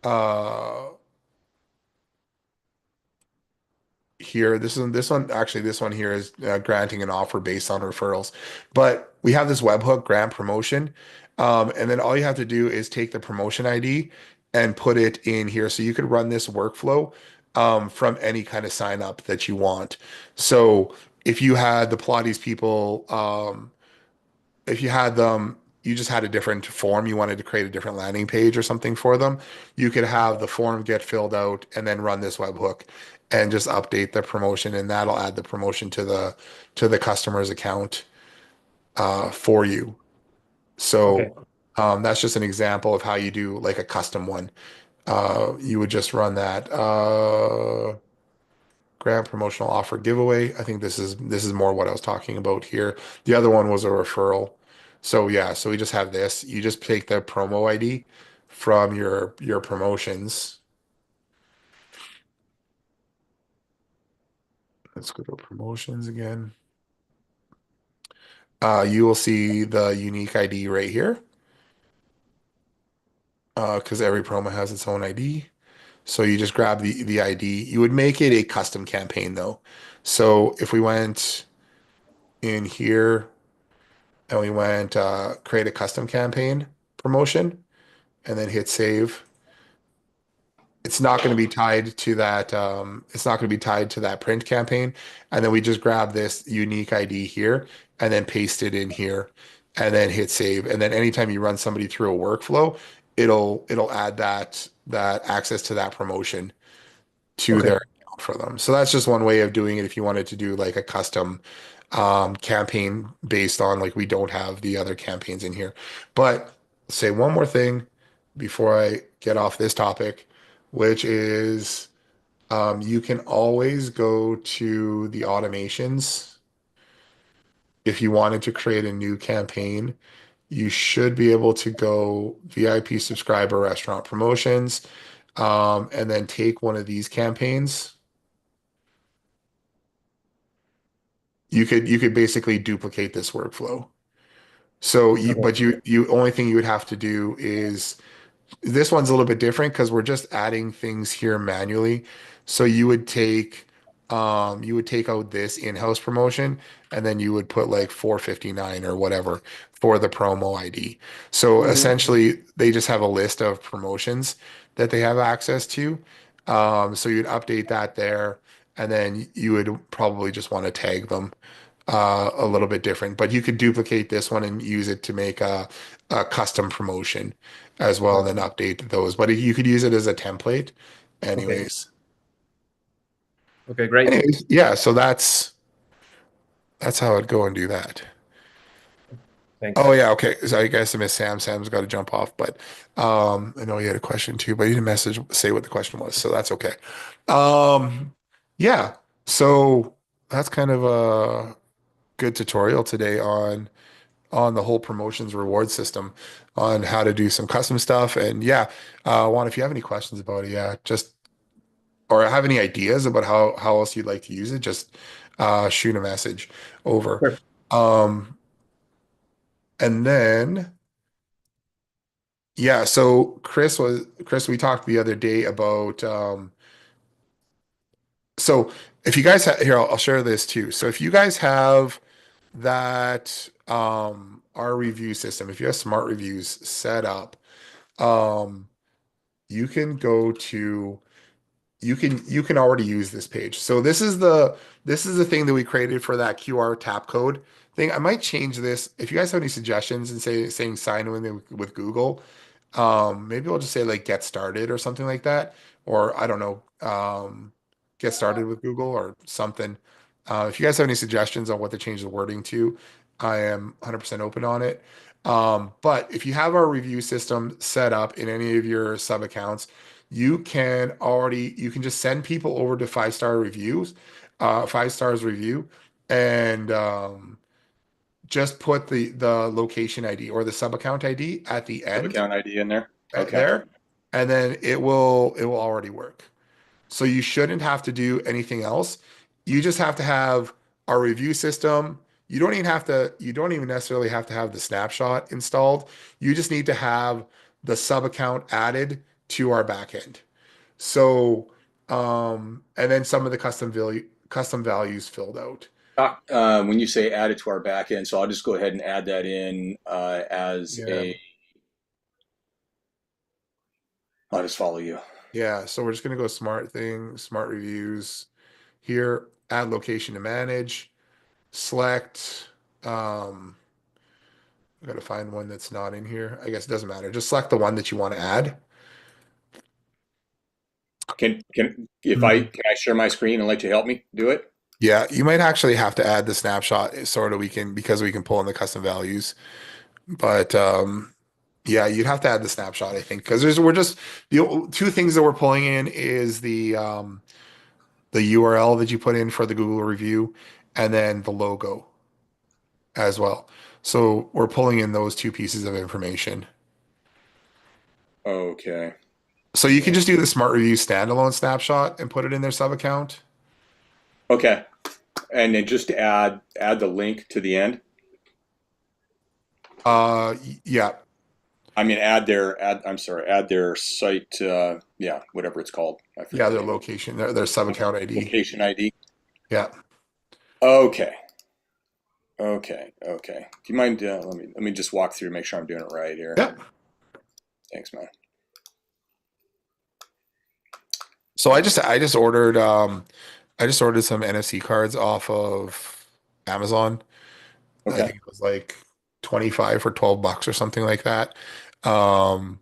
uh here. This one here is granting an offer based on referrals. But we have this webhook grant promotion. And then all you have to do is take the promotion ID and put it in here. So you could run this workflow from any kind of sign up that you want. So if you had the Pilates people, if you had them, you just had a different form, you wanted to create a different landing page or something for them, you could have the form get filled out and then run this webhook and just update the promotion, and that'll add the promotion to the customer's account for you. Okay. So that's just an example of how you do like a custom one. You would just run that. Grant promotional offer giveaway. I think this is more what I was talking about here. The other one was a referral. So yeah, so we just have this. You just take the promo ID from your promotions. Let's go to promotions again. You will see the unique ID right here. Because every promo has its own ID. So you just grab the ID. You would make it a custom campaign though. So if we went in here and we went create a custom campaign promotion and then hit save, it's not going to be tied to that it's not going to be tied to that print campaign. And then we just grab this unique ID here and then paste it in here and then hit save. And then anytime you run somebody through a workflow, it'll add that access to that promotion to Okay. their account for them. So that's just one way of doing it if you wanted to do like a custom campaign based on like we don't have the other campaigns in here. But say one more thing before I get off this topic, which is you can always go to the automations if you wanted to create a new campaign. You should be able to go VIP subscriber restaurant promotions, and then take one of these campaigns. You could basically duplicate this workflow. So you, Okay. but you only thing you would have to do is this one's a little bit different because we're just adding things here manually. So you would take out this in-house promotion and then you would put like 459 or whatever for the promo ID. So Mhm. essentially they just have a list of promotions that they have access to. So you'd update that there and then you would probably just want to tag them a little bit different, but you could duplicate this one and use it to make a custom promotion as well, and then update those. But you could use it as a template, Okay. anyways. Okay, great. Anyways, yeah. So that's how I'd go and do that. Oh Thanks. yeah, okay. So I guess I missed Sam. Sam's got to jump off, but I know he had a question too, but he didn't message say what the question was, so that's okay. Yeah. So that's kind of a good tutorial today on the whole promotions reward system on how to do some custom stuff. And yeah, Juan, if you have any questions about it, yeah, just or have any ideas about how else you'd like to use it, just shoot a message over. Sure. Um, and then yeah, so Chris, we talked the other day about so if you guys here, I'll share this too. So if you guys have that our review system, if you have smart reviews set up, um you can go to you can already use this page. So this is the thing that we created for that QR tap code thing. I might change this. If you guys have any suggestions and saying sign in with Google, maybe I'll just say like get started or something like that. Or I don't know, get started with Google or something. If you guys have any suggestions on what to change the wording to, I am 100% open on it. But if you have our review system set up in any of your sub accounts, you can just send people over to 5-star reviews, 5 stars review, and just put the location ID or the sub account ID at the Sub end account ID in there. Okay. there, and then it will already work. So you shouldn't have to do anything else. You just have to have our review system. You don't even necessarily have to have the snapshot installed. You just need to have the sub account added to our backend. So, and then some of the custom values filled out. When you say add it to our backend, so I'll just go ahead and add that in as Yeah. a. I'll just follow you. Yeah. So we're just gonna go smart reviews here, add location to manage, select, I gotta find one that's not in here. I guess it doesn't matter. Just select the one that you want to add. Can if I Mhm. can I share my screen and let you help me do it? Yeah, you might actually have to add the snapshot sort of because we can pull in the custom values. But yeah, you'd have to add the snapshot, I think, because we're just the two things that we're pulling in is the URL that you put in for the Google review and then the logo as well. So we're pulling in those two pieces of information. Okay. So you can just do the smart review standalone snapshot and put it in their sub account. Okay. And then just add the link to the end. Yeah. I mean, add their site, yeah, whatever it's called. I Yeah, forget the their name. location, their sub account ID. Location ID. Yeah. Okay. Okay. Do you mind? Let me just walk through, make sure I'm doing it right here. Yeah. Thanks, man. So I just ordered some NFC cards off of Amazon. I Okay. think it was like 25 for $12 or something like that. Um,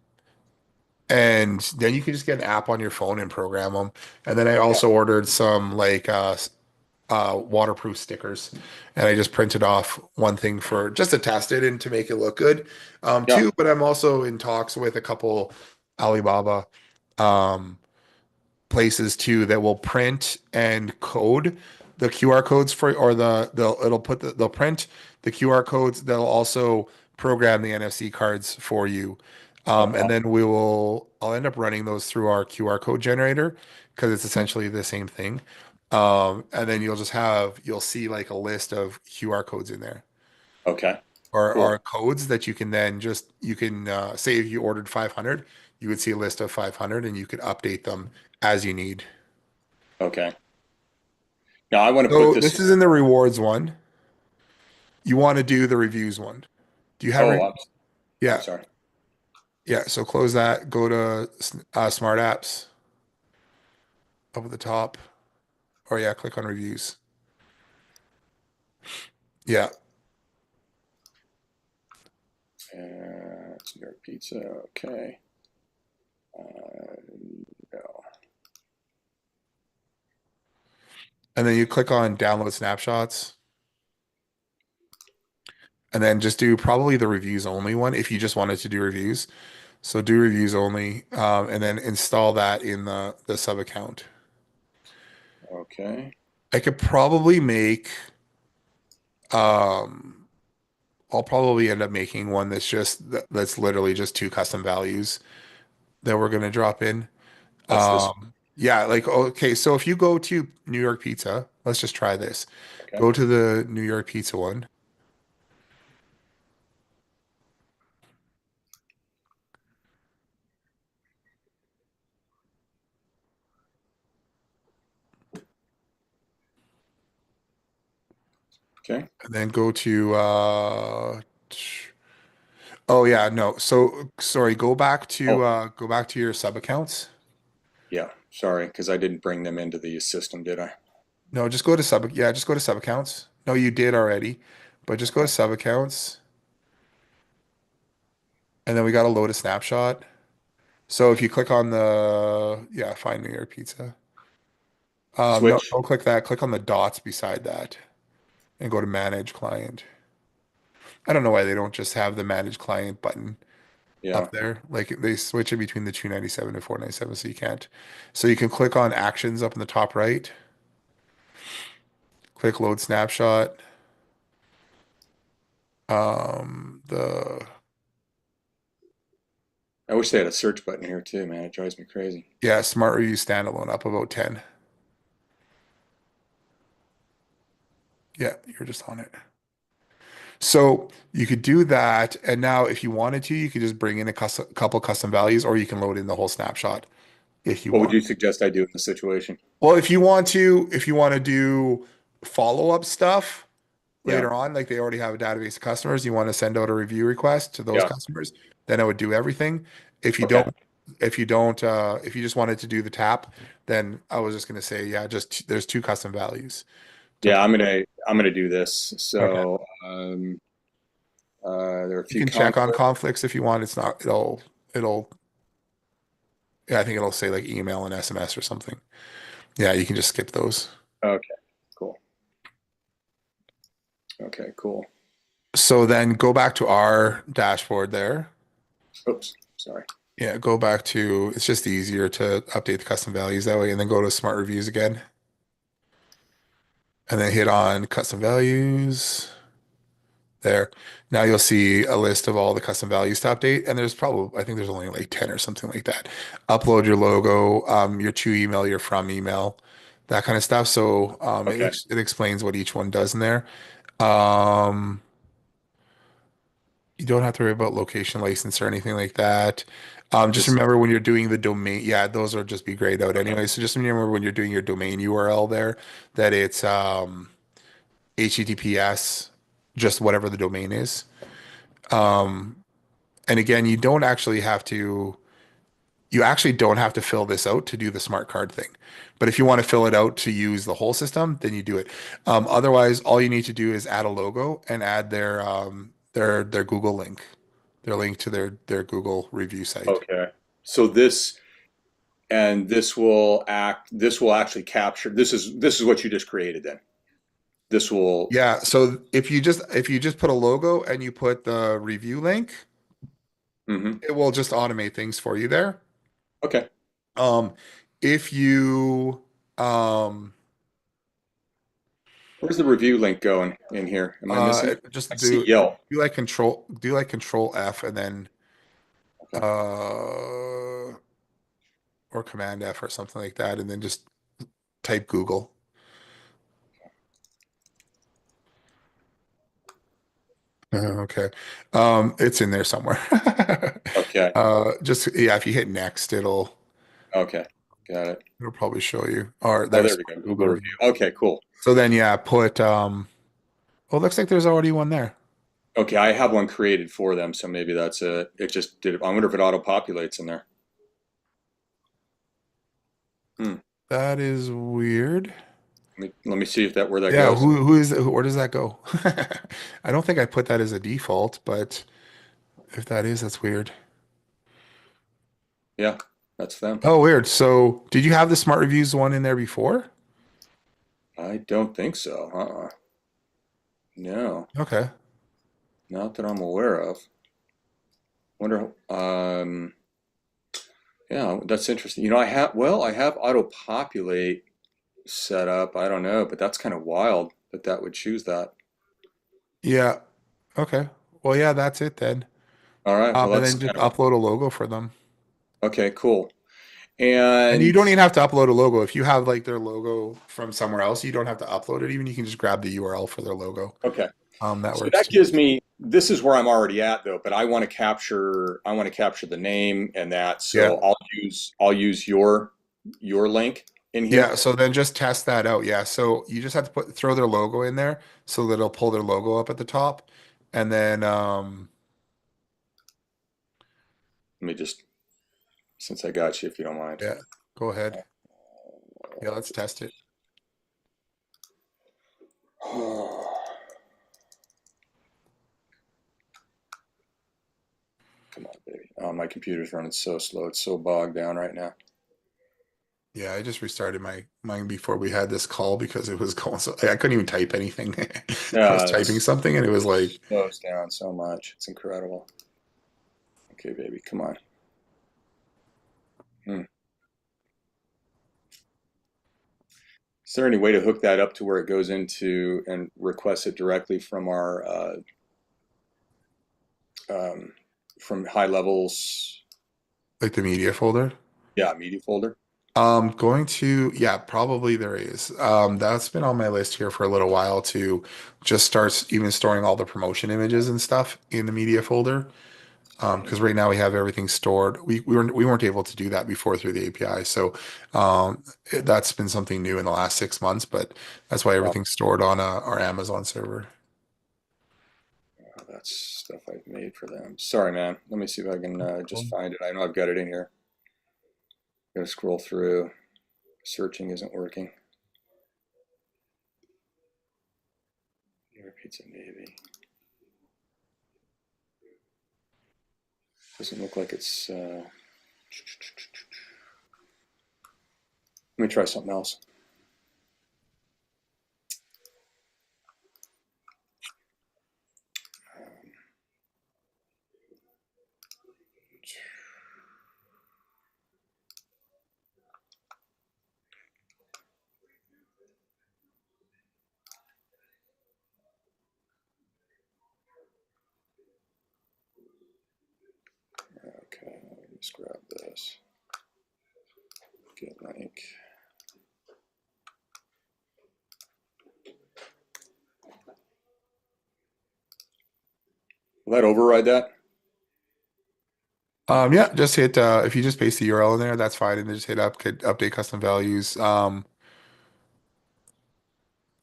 and then you can just get an app on your phone and program them. And then I Yeah. also ordered some like waterproof stickers, and I just printed off one thing for just to test it and to make it look good. Yeah. But I'm also in talks with a couple Alibaba um, places too that will print and code the QR codes for, or they'll print the QR codes. They'll also program the NFC cards for you. And Uh-huh. then I'll end up running those through our QR code generator because it's essentially the same thing. And then you'll see like a list of QR codes in there, Okay. or Cool. codes that you can then you can say if you ordered 500, you would see a list of 500 and you could update them as you need. Okay. Now I want to put So this. this is in the rewards one. You want to do the reviews one. Do you have Oh, I'm Yeah. sorry. Yeah. So close that, go to smart apps up at the top. Or yeah, click on reviews. Yeah. It's New York Pizza. Okay. No. And then you click on download snapshots. And then just do probably the reviews only one if you just wanted to do reviews. So do reviews only, and then install that in the sub account. Okay. I could probably make um I'll probably end up making one that's literally just two custom values that we're gonna drop in. That's this. Yeah, like okay, so if you go to New York Pizza, let's just try this. Okay. Go to the New York Pizza one. Okay. And then go to oh yeah, no. So sorry, Oh, go back to your sub accounts. yeah. Sorry, because I didn't bring them into the system, did I? No, just go to sub accounts. No, you did already, but just go to Okay. sub accounts, and then we got to load a snapshot. So if you click on find New York Pizza. No, Switch. don't click that. Click on the dots beside that and go to manage client. I don't know why they don't just have the manage client button Yeah. up there. Like they switch it between the 297 and 497, so you can't. So you can click on actions up in the top right, click load snapshot. The I wish they had a search button here too, man. It drives me crazy. Yeah, Smart Review standalone up about 10. Yeah, you're just on it. So you could do that, and now if you wanted to, you could just bring in couple custom values, or you can load in the whole snapshot if you What would want. you suggest I do in this situation? Well, if you want to do follow-up stuff Yeah. later on, like they already have a database of customers, you want to send out a review request to those Yeah. customers, then I would do everything. If you Okay. don't, if you just wanted to do the tap, then I was just gonna say, yeah, there's two custom values to Yeah, put. I'm gonna do this. Okay. So there are a You few can check on conflicts. conflicts if you want. It's not, it'll, yeah, I think it'll say like email and SMS or something. Yeah, you can just skip those. Okay, cool. Okay, cool. So then go back to our dashboard there. Oops, sorry. Yeah, go back to, it's just easier to update the custom values that way, and then go to smart reviews again. And then hit on custom values there. Now you'll see a list of all the custom values to update. And I think there's only like 10 or something like that. Upload your logo, your to email, your from email, that kind of stuff. So Okay, it explains what each one does in there. Um, You don't have to worry about location license or anything like that. Just Just remember when you're doing the domain, yeah, those will just be grayed out anyway. So just remember when you're doing your domain URL there that it's HTTPS, just whatever the domain is. And again, you actually don't have to fill this out to do the smart card thing. But if you want to fill it out to use the whole system, then you do it. Otherwise, all you need to do is add a logo and add their Google link, their link to their Google review site. okay. So this will actually capture, this is what you just created then. This will, Yeah, so if you just put a logo and you put the review link, mhm. it will just automate things for you there. Okay. Um, if you Where's the review link going in here? Am I missing? I just see Yelp. do like control F and then Okay. or command F or something like that, and then just type Google. Okay. It's in there somewhere. Okay. Just yeah, if you hit next, Okay. Got it. it'll probably show you. Or Oh, there there's we go. Google Google review. review. Okay, cool. So then yeah, put oh, looks like there's already one there. Okay, I have one created for them, so maybe that's it. It just did. I wonder if it auto populates in there. Hmm. That is weird. Let me see if where that Yeah, goes. where does that go? I don't think I put that as a default, but if that is, that's weird. Yeah, that's them. Oh, weird. So, did you have the smart reviews one in there before? I don't think so. No, Okay. not that I'm aware of. Wonder. Yeah, that's interesting. I have auto populate set up. I don't know, but that's kind of wild that that would choose that. Yeah. Okay. Well, yeah, that's it then. All right. Well, And that's then just kind of upload a logo for them. okay. Cool. And you And don't even have to upload a logo. If you have like their logo from somewhere else, you don't have to upload it. Even you can just grab the URL for their logo. okay. That So works that too. gives me, this is where I'm already at though, but I want to capture the name and that. Yeah. So I'll use your link in here. Yeah. So then just test that out. Yeah. So you just have to throw their logo in there so that it'll pull their logo up at the top. And then, Let me just, since I got you, if you don't mind. yeah, go ahead. Yeah, let's test it. Come on, baby. Oh, my computer's running so slow. It's so bogged down right now. Yeah, I just restarted mine before we had this call because it was going so I couldn't even type anything. I was typing It something and it was like, slows down so much. It's incredible. Okay, baby, come on. Hmm. Is there any way to hook that up to where it goes into and requests it directly from our um, from high levels? like the media folder. Yeah, media folder. Yeah, probably there is. That's been on my list here for a little while to just start even storing all the promotion images and stuff in the media folder. Because right now we have everything stored. We weren't able to do that before through the API. So that's been something new in the last 6 months, but that's why Oh, everything's stored on our Amazon server. that's stuff I've made for them. Sorry, man. Let me see if I can just find it. I know I've got it in here. Gotta scroll through. Searching isn't working. Your Pizza Navy. Doesn't look like it's. Let me try something else. Okay, let's grab this. Get link. Will that override that? Yeah, just hit if you just paste the URL in there, that's fine, and then just hit update custom values.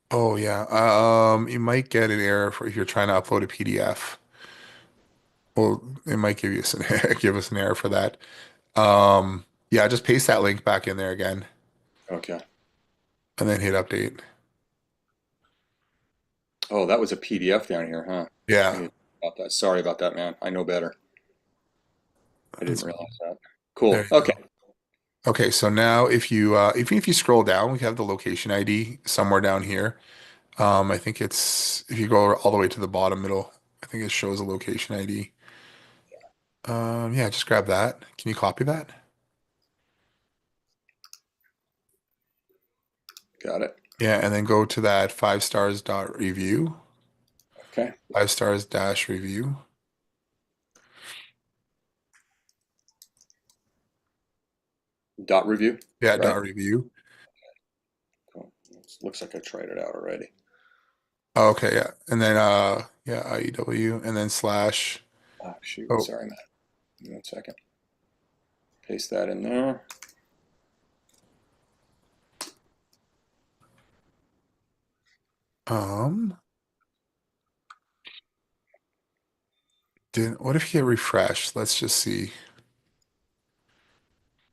Oh yeah, you might get an error for if you're trying to upload a PDF. Well, it might give you some give us an error for that. Yeah, just paste that link back in there again, Okay. and then hit update. Oh, that was a PDF down here, huh? I Yeah, didn't know about that. Sorry about that, man. I know better. I didn't that's, realize that. there Cool. you Okay. go. Okay, so now if you even if you scroll down, we have the location ID somewhere down here. I think it's if you go all the way to the bottom middle, I think it shows a location ID. Yeah, just grab that. Can you copy that? Got it. Yeah, and then go to that 5 stars dot review, Okay. 5 stars dash review. Dot review, Yeah, right? dot review. Cool. Looks like I tried it out already. Oh, okay, yeah. And then yeah, IEW and then slash. Oh, shoot. Oh, Sorry, Matt. Give me 1 second. Paste that in there. um didn't what if you hit refresh? Let's just see.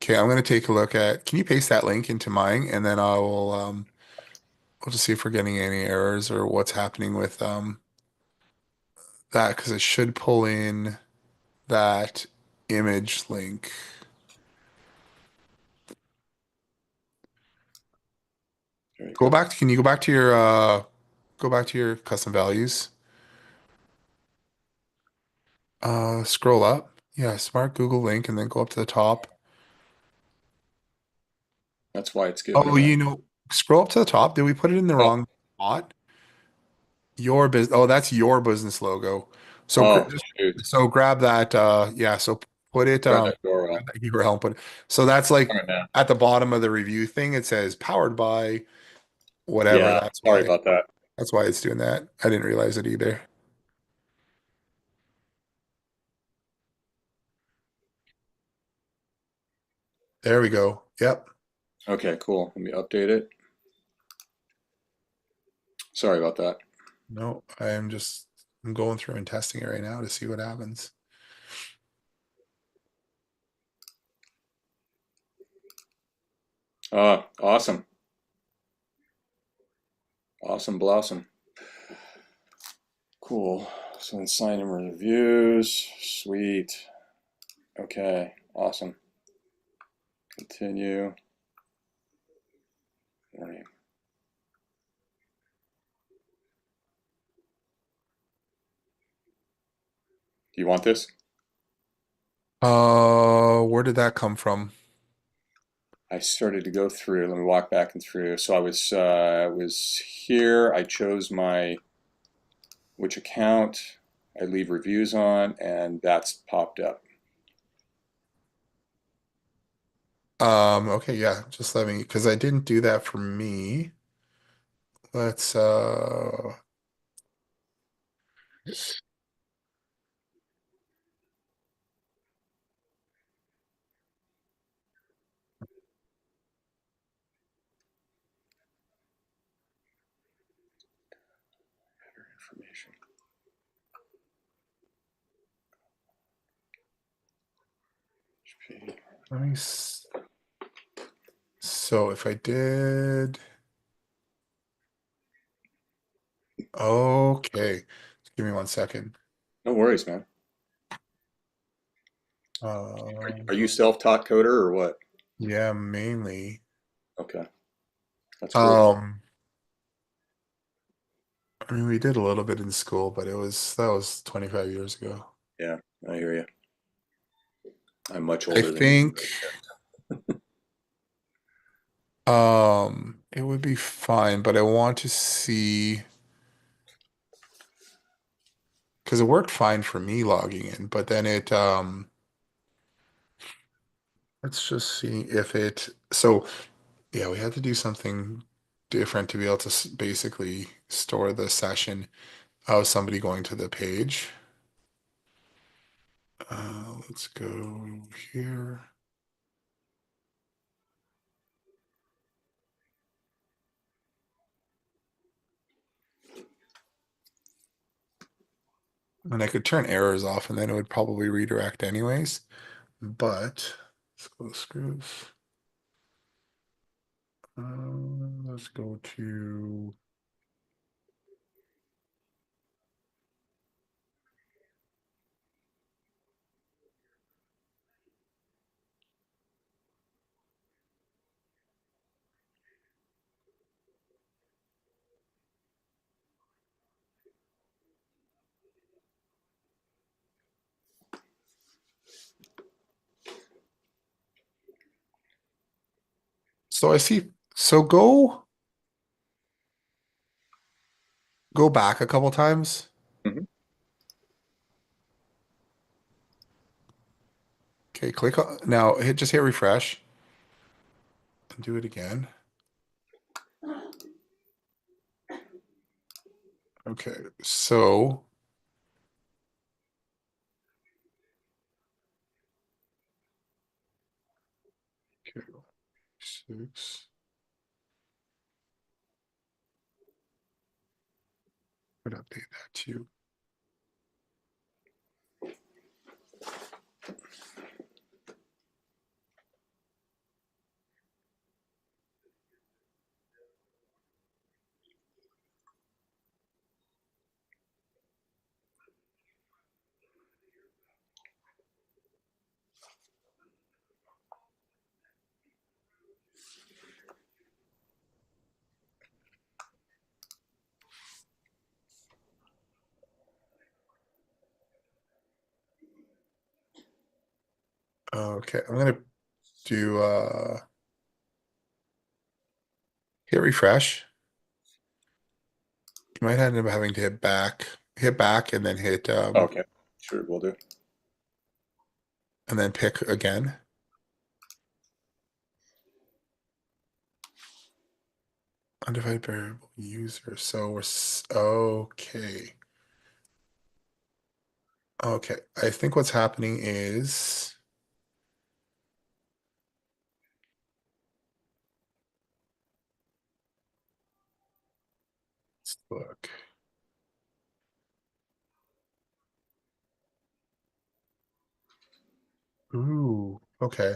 Okay, I'm gonna take a look at can you paste that link into mine and then I will we'll just see if we're getting any errors or what's happening with that because it should pull in that image link. There you Go go. back, can you go back to your custom values? Scroll up. Yeah, smart Google link and then go up to the top. That's why it's giving me Oh, that. scroll up to the top. Did we put it in the Oh, wrong spot? Your business. Oh, that's your business logo. So oh, shoot. so grab that. Yeah. So put it. Grab that URL. Grab that URL and put it. So that's like All right, man. at the bottom of the review thing. It says powered by whatever. Yeah. Sorry about that. That's why it's doing that. I didn't realize it either. There we go. Yep. Okay, cool. Let me update it. Sorry about that. No, I'm going through and testing it right now to see what happens. Awesome. Awesome blossom. Cool. So then sign in reviews. Sweet. Okay. Awesome. Continue. Warning. Do you want this? Where did that come from? I started to go through. Let me walk back and through. So I was here. I chose my which account I leave reviews on, and that's popped up. Okay, yeah, just let me, because I didn't do that for me. Let's, Information. let me, so if I did, okay, give me 1 second. No worries, man. Um, Are you self-taught coder or what? yeah, mainly. Okay, that's cool. Um, I mean, we did a little bit in school, but that was 25 years ago. Yeah, I hear you. I'm much I older than you. think, it would be fine, but I want to see. Because it worked fine for me logging in, but then let's just see if so yeah, we had to do something different to be able to basically store the session of somebody going to the page. Let's go here. And I could turn errors off and then it would probably redirect anyways. But let's go to screws. Let's go to so I see. So go back a couple times. Mhm. Okay, click on now. Just hit refresh and do it again. Okay, so okay, 6. Would update that too. Okay, I'm gonna do hit refresh. You might end up having to hit back, and then hit Okay, sure, we'll do. and then pick again. Undivided variable user. So okay. Okay, I think what's happening is let's look. Ooh, okay.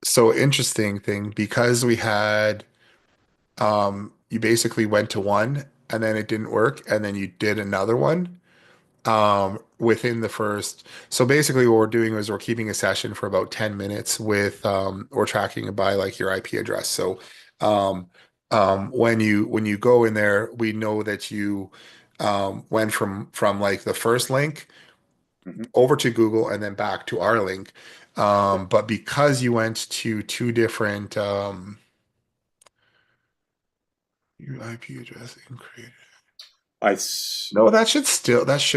So interesting thing because we had you basically went to one and then it didn't work and then you did another one within the first. So basically what we're doing is we're keeping a session for about 10 minutes with we're tracking it by like your IP address. So um when you go in there, we know that you went from like the first link Mhm. over to Google and then back to our link. But because you went to two different your IP address and created. I s- No, that should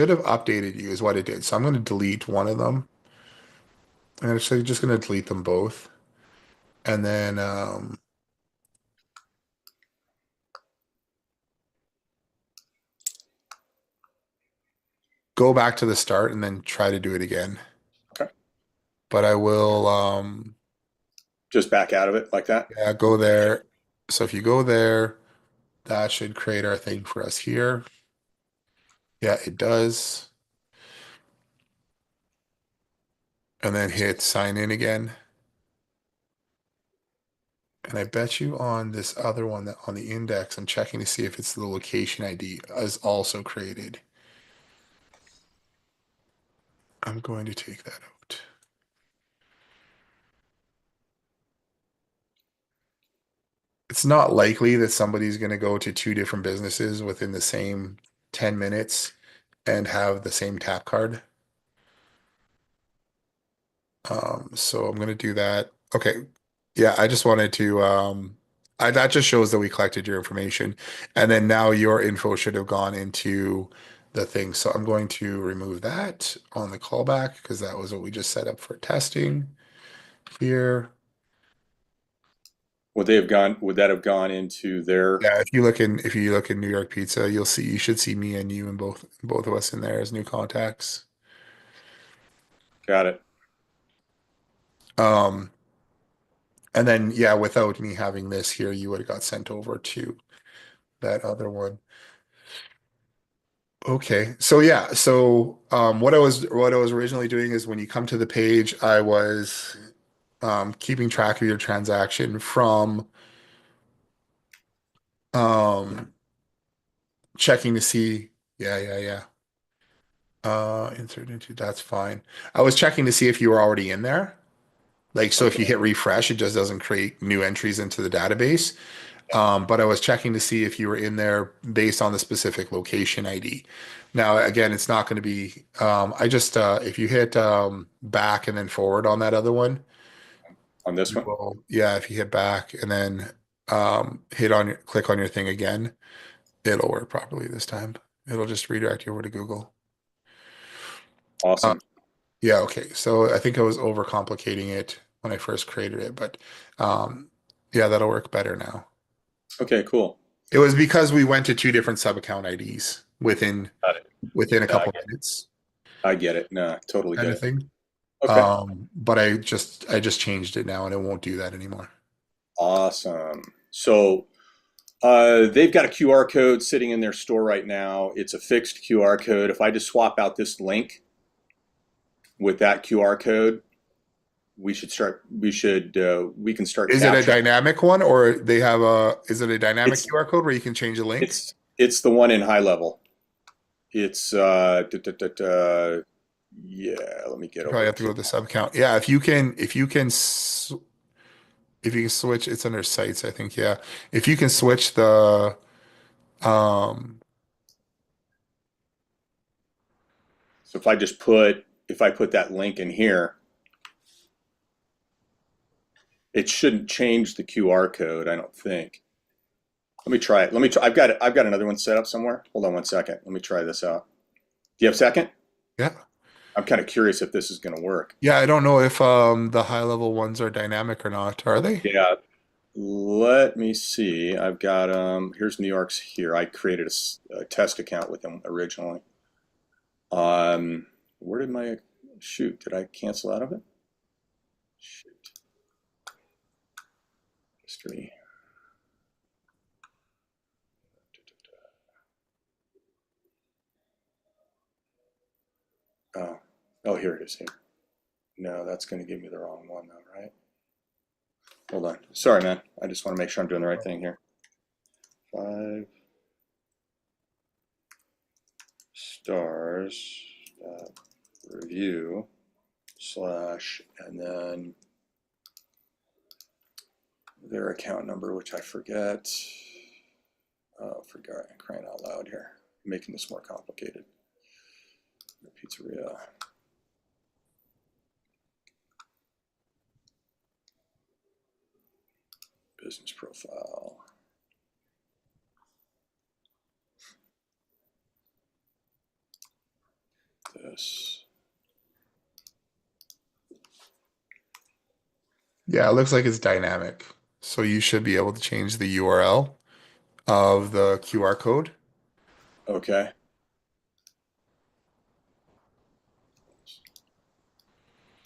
have updated you is what it did. So I'm going to delete one of them. I'm actually just going to delete them both. And then go back to the start and then try to do it again. okay, But I will just back out of it like that. yeah, go there. So if you go there, that should create our thing for us here. Yeah, it does. And then hit sign in again. And I bet you on this other one that on the index, I'm checking to see if it's the location ID is also created. I'm going to take that out. It's not likely that somebody's going to go to two different businesses within the same 10 minutes and have the same tap card. So I'm going to do that. Okay. Yeah, I just wanted to that just shows that we collected your information and then now your info should have gone into the thing. So I'm going to remove that on the callback because that was what we just set up for testing here. Would they have gone? Would that have gone into their? Yeah, if you look in New York Pizza, you should see me and you and both of us in there as new contacts. Got it. Um, and then yeah, without me having this here, you would have got sent over to that other one. Okay. So yeah, so what I was originally doing is when you come to the page, I was keeping track of your transaction from um checking to see yeah. Insert into that's fine. I was checking to see if you were already in there. Like so if Okay. you hit refresh, it just doesn't create new entries into the database. But I was checking to see if you were in there based on the specific location ID. Now, again, it's not going to be, I just, if you hit back and then forward on that other one, On this you one. will, yeah, if you hit back and then click on your thing again, it'll work properly this time. It'll just redirect you over to Google. Uh, Awesome. yeah, okay. So I think I was overcomplicating it when I first created it, but yeah, that'll work better now. Okay. Cool. It was because we went to two different sub account IDs Got it. within a No, couple minutes I get it. No, I totally kind get of it. thing. Okay. But I just changed it now and it won't do that anymore. Awesome. So they've got a QR code sitting in their store right now. It's a fixed QR code. If I just swap out this link with that QR code, we should start. We can start Is it a capturing. dynamic one or they have is it a dynamic It's QR code where you can change the link? it's the one in high level. It's yeah. Let me get You probably over have to go to. to the sub account. Yeah, if you can switch, it's under sites, I think. Yeah. If you can switch the um So if I put that link in here, it shouldn't change the QR code. I don't think. Let me try it. Let me try. I've got another one set up somewhere. Hold on one second. Let me try this out. Do you have a second? yeah. I'm kind of curious if this is going to work. Yeah, I don't know if the high level ones are dynamic or not. Are they? Yeah. Let me see. I've got here's New York's here. I created a test account with them originally. Where did my shoot? Did I cancel out of it? Shoot. History. Oh, oh, here it is here. No, that's going to give me the wrong one though, right? Hold on. Sorry, man. I just want to make sure I'm doing the right thing here. 5 stars review slash and then their account number, which I forget. Oh, for crying out loud here. I'm making this more complicated. Pizzeria. Business profile. This. Yeah, it looks like it's dynamic. So you should be able to change the URL of the QR code. Okay.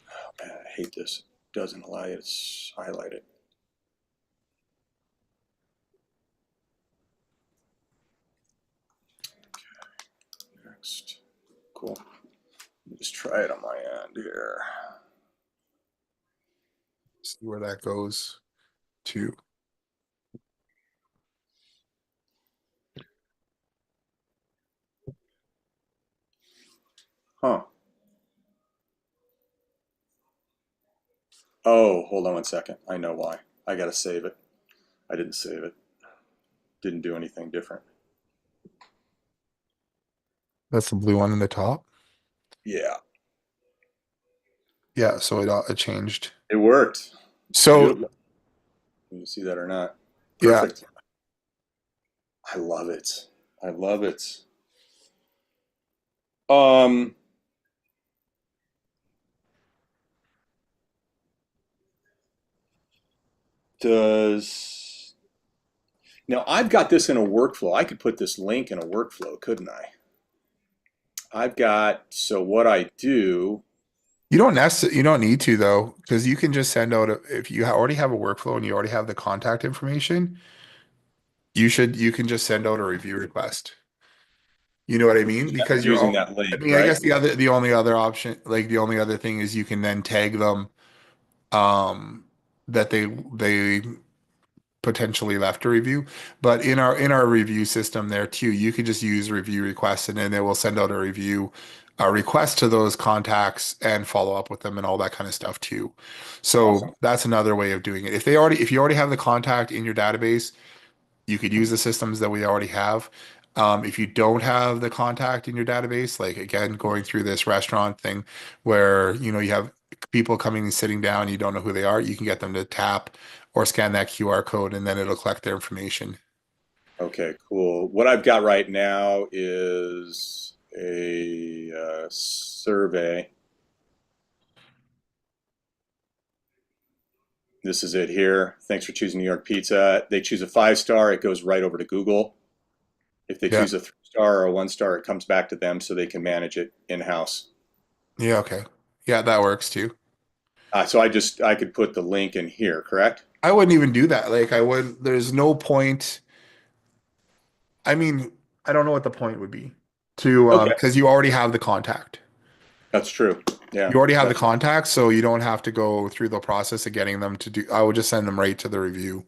Oh, man, I hate this. It doesn't allow you to highlight it. Okay. Next. Cool. Let me just try it on my end here. See where that goes to. Huh. Oh, hold on one second. I know why. I gotta save it. I didn't save it. Didn't do anything different. That's the blue one in the top. Yeah, Yeah, so it changed. it worked. So Beautiful. You see that or not? yeah, Perfect. I love it. I love it. Um, does now I've got this in a workflow. I could put this link in a workflow, couldn't I? I've got, so what I do, You don't need to though, because you can just send out if you already have a workflow and you already have the contact information, you can just send out a review request. You know what I mean? Because you're using all, that I link, mean, I right? guess the only other option, like the only other thing is you can then tag them that they potentially left a review. But in our review system there too, you could just use review requests and then it will send out a request to those contacts and follow up with them and all that kind of stuff too. So Awesome. that's another way of doing it. If you already have the contact in your database, you could use the systems that we already have. If you don't have the contact in your database, like again, going through this restaurant thing where, you have people coming and sitting down, you don't know who they are, you can get them to tap or scan that QR code and then it'll collect their information. Okay, cool. What I've got right now is a survey. This is it here. Thanks for choosing New York Pizza. They choose a 5-star, it goes right over to Google. If they Yeah. choose a 3-star or a 1-star, it comes back to them so they can manage it in-house. Yeah. Okay. Yeah, that works too. So I could put the link in here, correct? I wouldn't even do that. There's no point. I mean, I don't know what the point would be to, Okay, because you already have the contact. that's true. Yeah, You already have the that's contact, so you don't have to go through the process of getting them to do. I would just send them right to the review.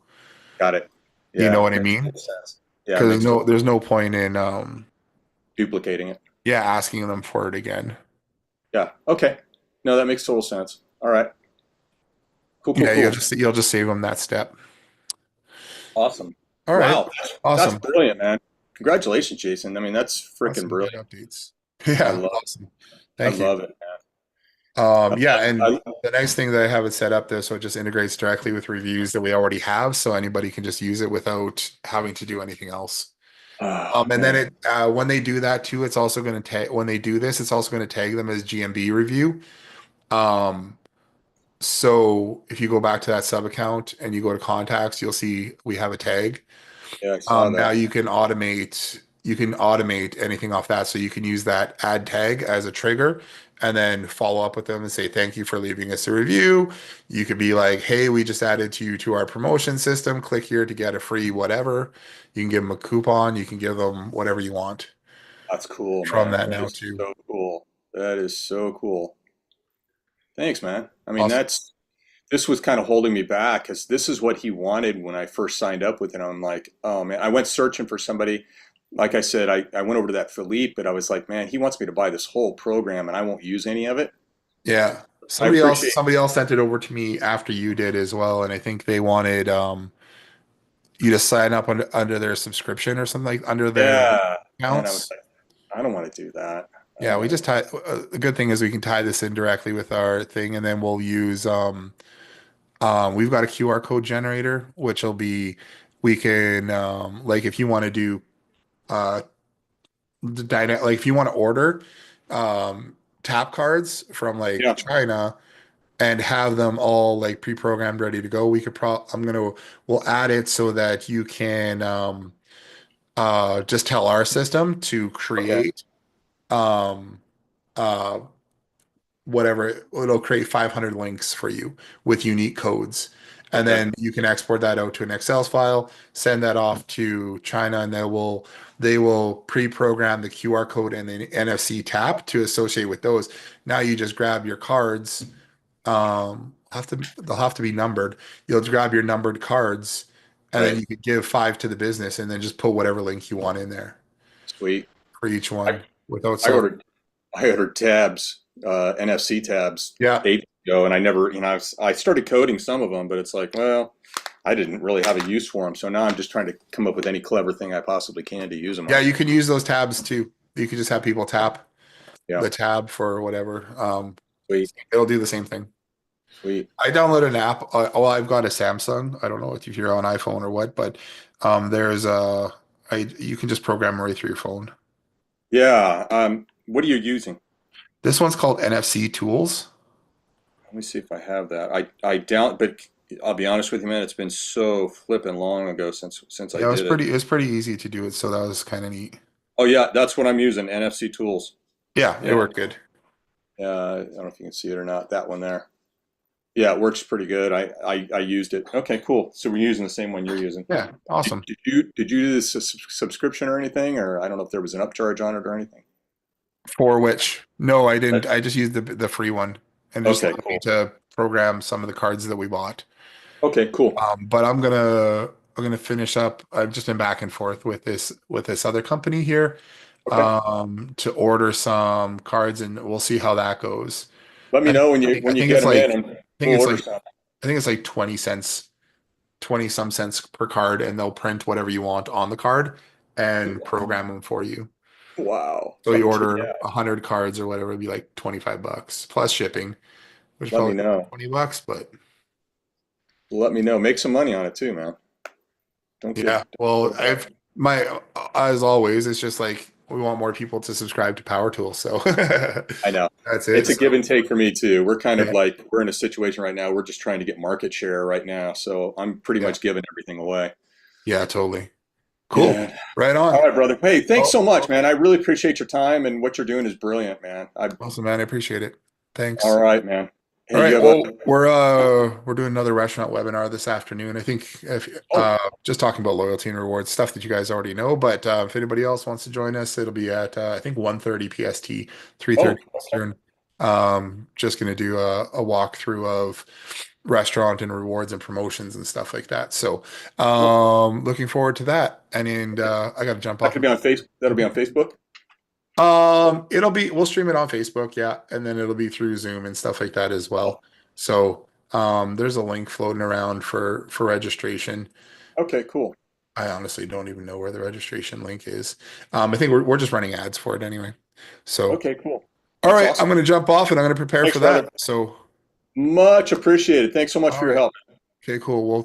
got it. You know Yeah, what I makes mean? total sense. Yeah, it Because makes total there's no point in, duplicating it. yeah, asking them for it again. Yeah, okay. No, that makes total sense. All right. Cool, cool, Yeah, cool. you'll just save them that step. Awesome. All right, Wow, that's awesome, brilliant, man. Congratulations, Jason. I mean, that's freaking awesome. Good brilliant. updates. I Yeah, love awesome. I Thank you. love it, man. Yeah, and I, the nice thing that I have it set up there, so it just integrates directly with reviews that we already have, so anybody can just use it without having to do anything else. oh, And then man. when they do that too, it's also going to tag when they do this, it's also going to tag them as GMB review. Um, so if you go back to that sub account and you go to contacts, you'll see we have a tag. Yeah, I saw Now that. you can automate anything off that. So you can use that add tag as a trigger and then follow up with them and say, thank you for leaving us a review. You could be like, hey, we just added you to our promotion system. Click here to get a free whatever. You can give them a coupon. You can give them whatever you want That's cool, from man. that That now is too. so cool. That is so cool. Thanks, man. I mean, Awesome. this was kind of holding me back because this is what he wanted when I first signed up with him. I'm like, oh man, I went searching for somebody. Like I said, I went over to that Philippe, but I was like, man, he wants me to buy this whole program and I won't use any of it. Yeah. I appreciate, Somebody else sent it over to me after you did as well. And I think they wanted you to sign up under their subscription or something like under their yeah. And I was accounts. like, I don't want to do that. I Yeah, don't we want to just do tie the good thing is we can tie this in directly with our thing and then we'll use we've got a QR code generator which will be we can like if you want to do uh like if you want to order um tap cards from like Yeah. China and have them all like pre-programmed ready to go, we could we'll add it so that you can just tell our system to Okay. create um uh whatever, it'll create 500 links for you with unique codes. And Okay. then you can export that out to an Excel file, send that off to China, and they will pre-program the QR code and the NFC tap to associate with those. Now you just grab your cards. They'll have to be numbered. You'll grab your numbered cards, and then Right. you could give five to the business, and then just put whatever link you want in there Sweet. for each I, one without I so. ordered I ordered tabs, NFC tabs Yeah. 8 ago, and I never, I started coding some of them, but it's like, well, I didn't really have a use for them. So now I'm just trying to come up with any clever thing I possibly can to use them Yeah, on. you can use those tabs too. You can just have people tap Yeah. the tab for whatever. Sweet. It'll do the same thing. Sweet. I downloaded an app. Well, I've got a Samsung. I don't know if you're on iPhone or what, but there's you can just program right through your phone. Yeah. What are you using? This one's called NFC Tools. Let me see if I have that. I down, but I'll be honest with you, man. It's been so flipping long ago since I Yeah, did it. it was pretty easy to do it, so that was kind of neat. Oh yeah, that's what I'm using. NFC Tools. Yeah, it Yeah. worked good. I don't know if you can see it or not. That one there. Yeah, it works pretty good. I used it. Okay, cool. So we're using the same one you're using. Yeah, awesome. Did you do this subscription or anything, or I don't know if there was an upcharge on it or anything? For which? No, I didn't. That- I just used the free one and just Okay, allowed me cool. to program some of the cards that we bought. Okay, cool. But I'm gonna finish up. I've just been back and forth with this other company here Okay. to order some cards, and we'll see how that goes. Let me know when I you think get it's them in, like and we'll order some. I think it's like 20 cents, 20 some cents per card, and they'll print whatever you want on the card and program them for you. Wow. So you Okay, order yeah. 100 cards or whatever, it'd be like 25 bucks plus shipping, which is Let me probably know. 20 bucks, but Let me know. Make some money on it too, man. yeah. Don't Well, feel bad. I've my as always, it's just like we want more people to subscribe to Power Tools, so I know. that's it. It's a give So and take for me too. We're kind of yeah, like we're in a situation right now. We're just trying to get market share right now, so I'm pretty yeah, much giving everything away. yeah, totally. Cool. Yeah. Right All on. right, brother. Hey, thanks Oh, so much, man. I really appreciate your time and what you're doing is brilliant, man. awesome, man. I appreciate it. All Thanks. right, man. All Hey, you right. have a Well, we're doing another restaurant webinar this afternoon. I think if oh just talking about loyalty and rewards stuff that you guys already know, but if anybody else wants to join us, it'll be at I think 1:30 PST, oh 3:30 Eastern. Just gonna do a walkthrough of restaurant and rewards and promotions and stuff like that. So cool. looking forward to that. And Okay. I gotta jump That off. could be on face. That'll be on Facebook. It'll be we'll stream it on Facebook, yeah, and then it'll be through Zoom and stuff like that as Oh, well. So, there's a link floating around for registration. okay, cool. I honestly don't even know where the registration link is. I think we're just running ads for it anyway. So, Okay, cool. all That's right, I'm awesome. gonna jump off and I'm gonna prepare Thanks, for that. brother. So, Much appreciated. Thanks so much all for your right, help. okay, cool. We'll